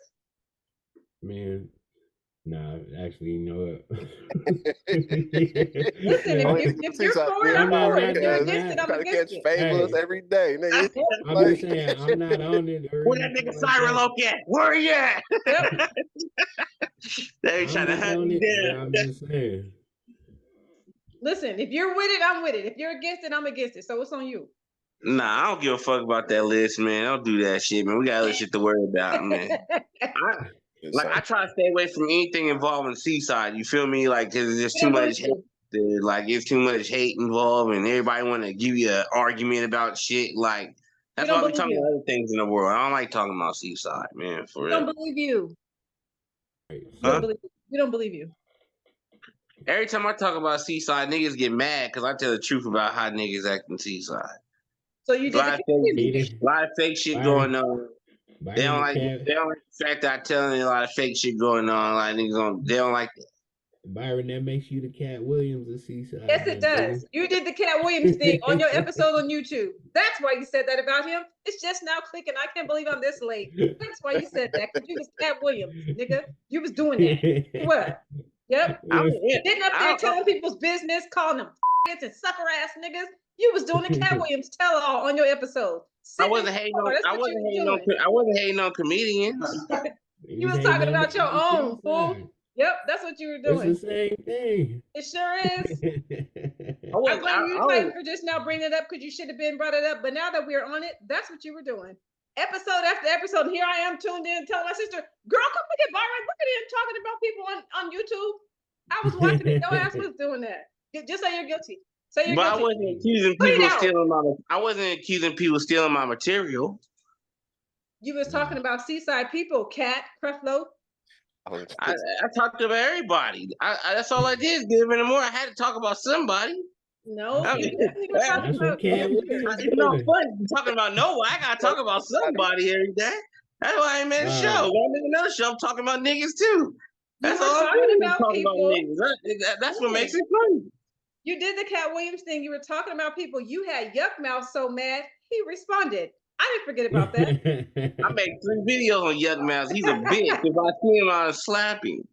Man, nah, actually, you know what? Listen, if you're for it, I'm for it. If you're against it, I'm against it. Famous every day, nigga. I'm just saying, I'm not on it. Where that nigga Siren Loke at? Where you at? They trying to hunt me down. I'm just saying. Listen, if you're with it, I'm with it. If you're against it, I'm against it. So it's on you. Nah, I don't give a fuck about that list, man. Don't do that shit, man. We got other shit to worry about, man. I try to stay away from anything involving Seaside. You feel me? Like, cause there's too much hate. Like, there's too much hate involved, and everybody want to give you an argument about shit. Like, that's why we talking about other things in the world. I don't like talking about Seaside, man. For real. We don't believe you. We don't believe you. Every time I talk about Seaside, niggas get mad because I tell the truth about how niggas act in Seaside. So you did a lot of fake shit going on. They don't like the fact that I telling a lot of fake shit going on. Like niggas they don't like that. Byron, that makes you the Katt Williams of Seaside. Yes, it does. You did the Katt Williams thing on your episode on YouTube. That's why you said that about him. It's just now clicking. I can't believe I'm this late. That's why you said that. Because you was Katt Williams, nigga. You was doing that. What? Yep. Getting up there telling people's business, calling them and sucker ass niggas. You was doing the Katt Williams tell all on your episode. I wasn't hating on comedians. You was talking about your own, fool. Yep, that's what you were doing. It's the same thing. It sure is. I'm glad you were for just now bringing it up because you should have been brought it up. But now that we're on it, that's what you were doing. Episode after episode, and here I am tuned in telling my sister, girl, come look at Byron. Look at him talking about people on YouTube. I was watching it. Your ass was doing that. Just say you're guilty. Say you're guilty. I wasn't accusing people stealing stealing my material. You was talking about Seaside people, Katt, Creflo. I talked about everybody. That's all I did. Give it more. I had to talk about somebody. No, it's not fun talking about no one. I gotta talk about somebody every day. That's why I ain't made a show. When I make another show, I'm talking about niggas too. That's all I'm talking about niggas. That's what makes it funny. You did the Katt Williams thing. You were talking about people. You had Yuck Mouth so mad, he responded. I didn't forget about that. I made 3 videos on Young Mouse. He's a bitch. If I see him, I'll slap him.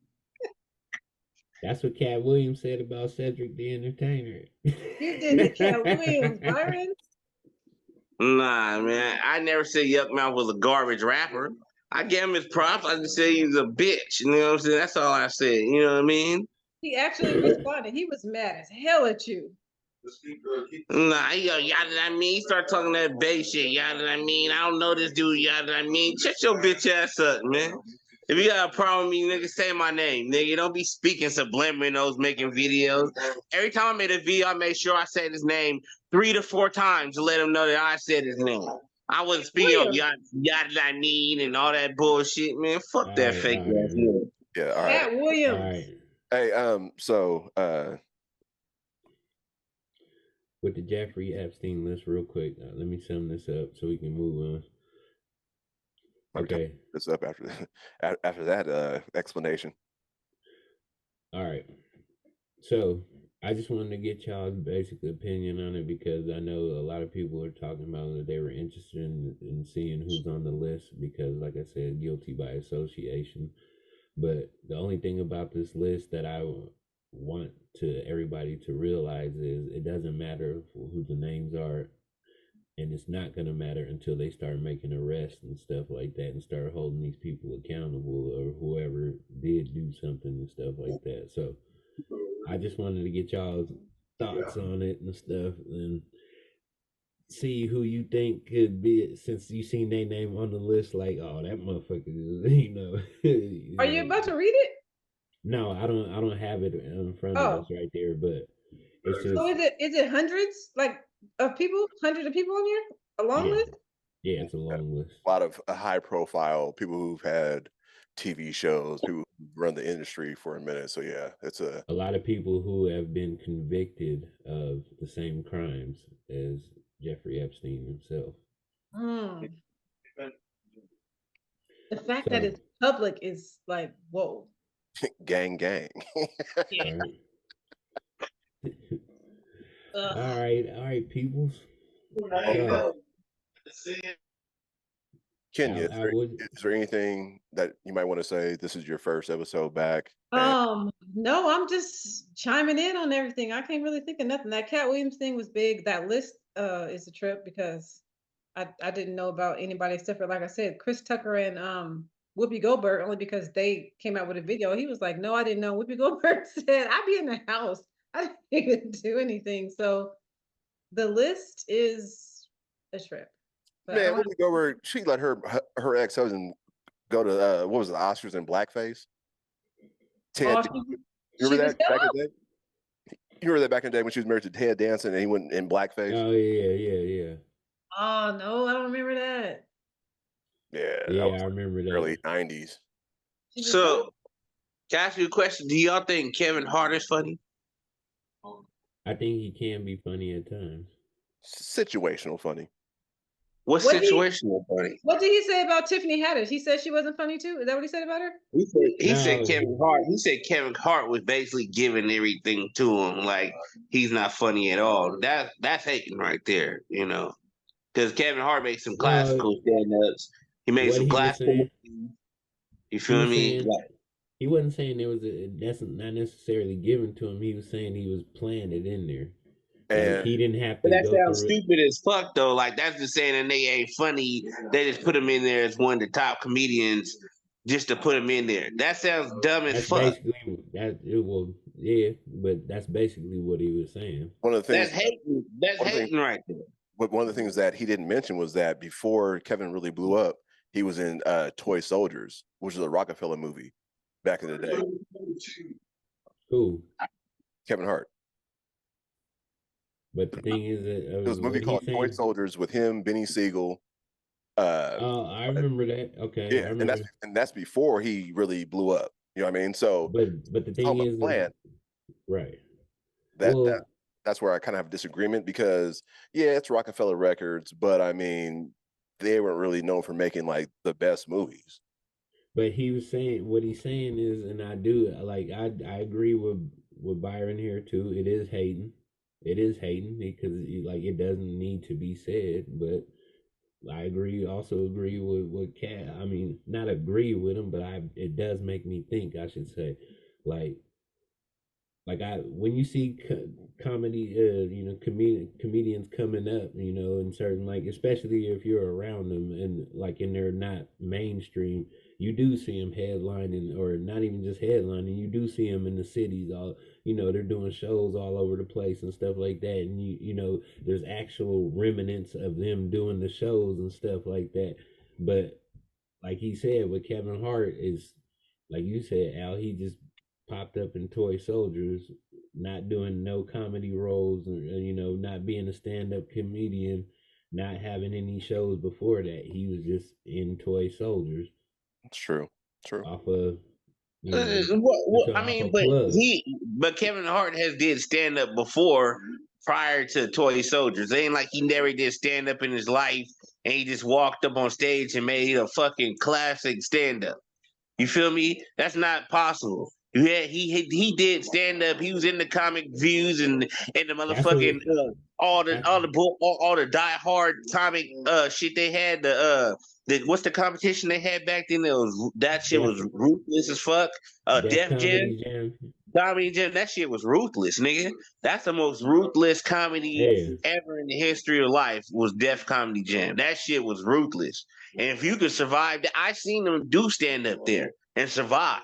That's what Katt Williams said about Cedric the Entertainer. You did the Katt Williams, Byron. Nah, man. I never said Yuck Mouth was a garbage rapper. I gave him his props. I just said he's a bitch. You know what I'm saying? That's all I said. You know what I mean? He actually responded. He was mad as hell at you. Nah, yada I mean. He started talking that bass shit. Yada I mean. I don't know this dude. Yada I mean. Shut your bitch ass up, man. If you got a problem with me, nigga, say my name, nigga. Don't be speaking subliminals, making videos. Every time I made a video, I made sure I said his name 3 to 4 times to let him know that I said his name. I wasn't speaking of yada I need and all that bullshit, man. Fuck All that right, fake all right, ass man. nigga. Yeah, all right. Katt Williams. All right. Hey, so With the Jeffrey Epstein list, real quick, let me sum this up so we can move on. Okay. This up after that explanation. All right. So I just wanted to get y'all's basic opinion on it because I know a lot of people are talking about that they were interested in seeing who's on the list because, like I said, guilty by association. But the only thing about this list that I want to everybody to realize is it doesn't matter who the names are, and it's not going to matter until they start making arrests and stuff like that and start holding these people accountable or whoever did do something and stuff like that. So I just wanted to get y'all's thoughts on it and stuff and see who you think could be, since you seen their name on the list, like, oh, that motherfucker is, Are you about to read it? No, I don't have it in front of us right there, but it's just. So is it hundreds of people, hundreds of people on here? A long list? Yeah, it's a long list. A lot of high profile people who've had TV shows, people who run the industry for a minute. So yeah, it's a lot of people who have been convicted of the same crimes as Jeffrey Epstein himself. The fact that it's public is like, whoa. gang. Yeah. All right, peoples. Kenya, is there anything that you might want to say? This is your first episode back. No, I'm just chiming in on everything. I can't really think of nothing. That Katt Williams thing was big. That list is a trip because I didn't know about anybody except for, like I said, Chris Tucker and Whoopi Goldberg, only because they came out with a video. He was like, no, I didn't know. Whoopi Goldberg said, I'd be in the house. I didn't even do anything. So the list is a trip. But man, Whoopi Goldberg, she let her ex-husband go to what was it, the Oscars in blackface? Ted, remember that back in the day? You remember that back in the day when she was married to Ted Danson and he went in blackface? Oh yeah. Oh no, I don't remember that. Yeah, I remember that. Early 90s. So, can I ask you a question? Do y'all think Kevin Hart is funny? I think he can be funny at times. Situational funny. What situational funny? What did he say about Tiffany Haddish? He said she wasn't funny too? Is that what he said about her? He said Kevin Hart. He said Kevin Hart was basically giving everything to him. Like, he's not funny at all. That's hating right there, Because Kevin Hart makes some classical stand-ups. He made some classical. You feel me? He wasn't saying that's not necessarily given to him. He was saying he was playing it in there. And he didn't have to. But that sounds stupid as fuck, though. Like, that's just saying that they ain't funny. They just put him in there as one of the top comedians just to put him in there. That sounds dumb as fuck. Basically, but that's basically what he was saying. One of the things that's hating right there. But one of the things that he didn't mention was that before Kevin really blew up, he was in Toy Soldiers, which is a Rockefeller movie back in the day. Who? Kevin Hart. But the thing is that it was a movie called Toy Soldiers with him, Benny Siegel. I remember that. Okay. Yeah, and that's before he really blew up. You know what I mean? So, but the thing is, right? That's where I kind of have a disagreement because it's Rockefeller Records, but I mean, they weren't really known for making like the best movies. But he was saying what he's saying is, and I do I agree with Byron here too. It is hating. It is hating because it doesn't need to be said, but I agree. Also agree with Katt. I mean, not agree with him, but it does make me think. I should say, like when you see comedy, comedians coming up, in certain, like, especially if you're around them and they're not mainstream, you do see them headlining, or not even just headlining. You do see them in the cities, all they're doing shows all over the place and stuff like that, and there's actual remnants of them doing the shows and stuff like that. But like he said, with Kevin Hart is, like you said, Al, he just popped up in Toy Soldiers, not doing no comedy roles, or not being a stand-up comedian, not having any shows before that. He was just in Toy Soldiers. It's true. True. Off of I mean, but Kevin Hart has did stand up before, prior to Toy Soldiers. It ain't like he never did stand up in his life and he just walked up on stage and made a fucking classic stand up. You feel me? That's not possible. Yeah, he did stand up. He was in the comic views and the motherfucking all the Die Hard comic shit they had. What's the competition they had back then? That shit was ruthless as fuck. Def Jam. Comedy Jam, that shit was ruthless, nigga. That's the most ruthless comedy ever in the history of life. Was Def Comedy Jam. That shit was ruthless. And if you could survive that, I seen them do stand up there and survive.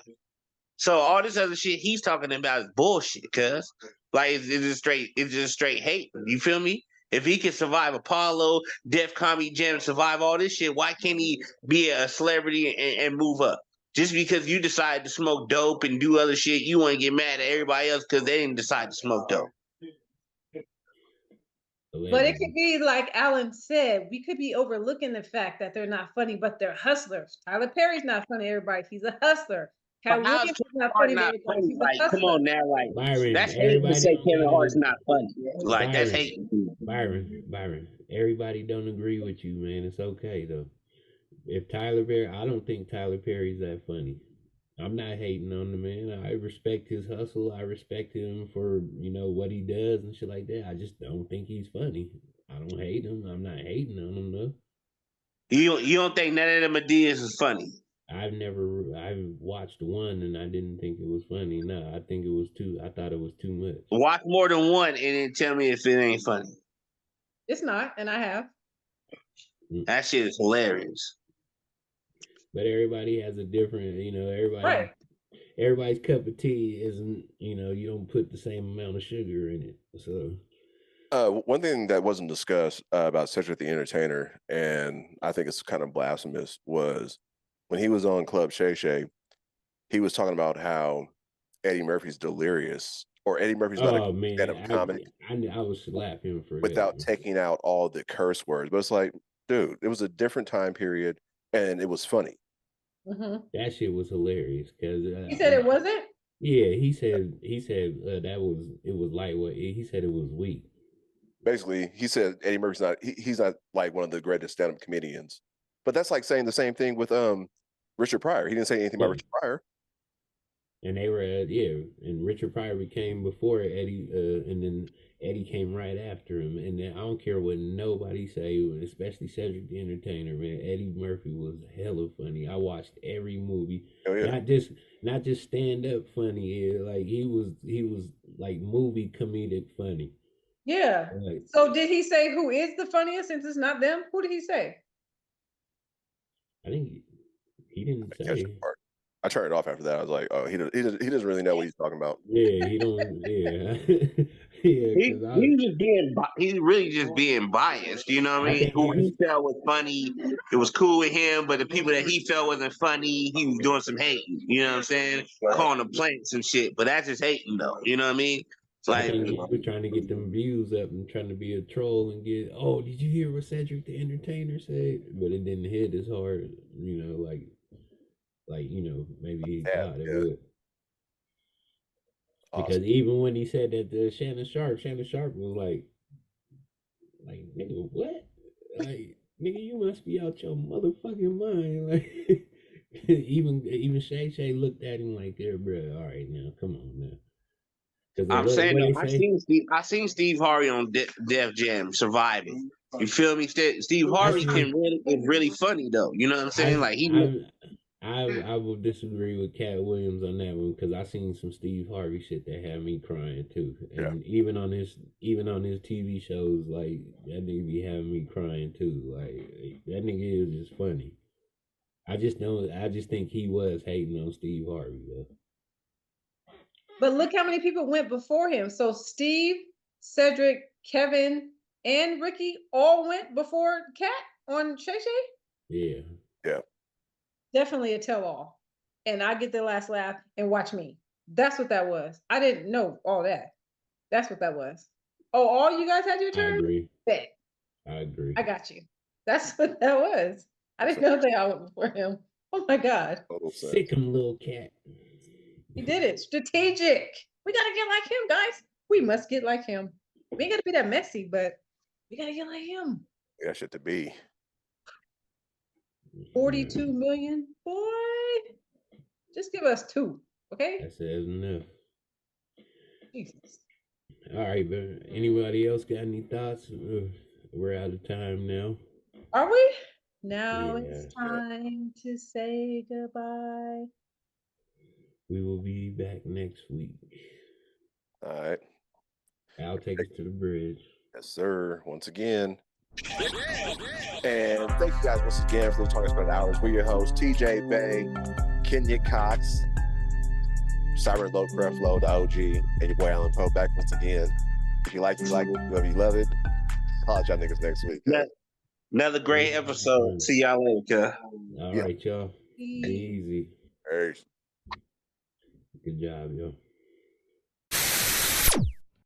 So all this other shit he's talking about is bullshit, cuz. Like it's just straight hate. You feel me? If he can survive Apollo, Def Comedy Jam, survive all this shit, why can't he be a celebrity and move up? Just because you decide to smoke dope and do other shit, you want to get mad at everybody else because they didn't decide to smoke dope. But it could be like Alan said, we could be overlooking the fact that they're not funny, but they're hustlers. Tyler Perry's not funny to everybody. He's a hustler. Katt Williams is not funny to everybody. He's a hustler. Come on now, like Byron, that's hating to say Kevin Hart's not funny. Like that's hating. Byron, everybody don't agree with you, man. It's okay though. If Tyler Perry, I don't think Tyler Perry's that funny. I'm not hating on the man. I respect his hustle. I respect him for, what he does and shit like that. I just don't think he's funny. I don't hate him. I'm not hating on him though. You don't think none of them ideas is funny? I've watched one and I didn't think it was funny. No, I thought it was too much. Watch more than one and then tell me if it ain't funny. It's not, and I have. That shit is hilarious. But everybody has a different, everybody's cup of tea isn't, you don't put the same amount of sugar in it. So one thing that wasn't discussed about Cedric the Entertainer, and I think it's kind of blasphemous, was when he was on Club Shay Shay, he was talking about how Eddie Murphy's delirious, or Eddie Murphy's not a stand-up comic. I was slapping him for without taking out all the curse words. But it's like, dude, it was a different time period, and it was funny. Mm-hmm. That shit was hilarious because he said it wasn't. Yeah, he said it was lightweight. He said it was weak. Basically, he said Eddie Murphy's not he's not like one of the greatest stand-up comedians. But that's like saying the same thing with Richard Pryor. He didn't say anything about Richard Pryor. And they were and Richard Pryor became before Eddie, and then Eddie came right after him. And then I don't care what nobody say, especially Cedric the Entertainer, man. Eddie Murphy was hella funny. I watched every movie. Oh, yeah. Not just stand up funny. Like he was like movie comedic funny. Yeah. Like, so did he say who is the funniest since it's not them? Who did he say? I think he didn't say. I turned it off after that. I was like, oh, he doesn't really know what he's talking about. Yeah, he don't. Yeah, he's really just being biased. You know what I mean? Who he felt was funny, it was cool with him, but the people that he felt wasn't funny, he was doing some hating. You know what I'm saying? Calling them planks and shit. But that's just hating, though. You know what I mean? Like we're trying to get them views up and trying to be a troll and get. Oh, did you hear what Cedric the Entertainer said? But it didn't hit as hard. Maybe he thought it would. Awesome. Because even when he said that Shannon Sharp was like, nigga, what? Like, nigga, you must be out your motherfucking mind. Like, even Shay Shay looked at him like, there, bro. All right, now, come on, now. I'm saying, I seen Steve Harvey on Def Jam surviving. You feel me? Steve Harvey is really funny though. You know what I'm saying? I will disagree with Katt Williams on that one because I seen some Steve Harvey shit that had me crying too, and even on his TV shows, like that nigga be having me crying too. Like that nigga is just funny. I just think he was hating on Steve Harvey though. But look how many people went before him. So Steve, Cedric, Kevin, and Ricky all went before Katt on Shay Shay. Yeah. Yeah. Definitely a tell-all. And I get the last laugh and watch me. That's what that was. I didn't know all that. That's what that was. Oh, all you guys had your turn? I agree. Bet. I agree. I got you. That's what that was. I didn't know they all went before him. Oh my God. Sick him, little cat. He did it. Strategic. We got to get like him, guys. We must get like him. We ain't got to be that messy, but we got to get like him. Yeah, shit to be. 42 million? Boy. Just give us 2, okay? That says enough. Jesus. All right, but anybody else got any thoughts? We're out of time now. Are we? Now it's time to say goodbye. We will be back next week. All right. I'll take us to the bridge. Yes, sir. Once again. And thank you guys once again for Talking Spit Hours. We're your hosts, TJ Bay, Kenya Coxx, Siren Low, Creflo, the OG, and your boy Alan Poe back once again. If you like it, you love it. I'll y'all niggas next week. Another great episode. See y'all later. All right, y'all. Be easy. Hey. Good job, yo.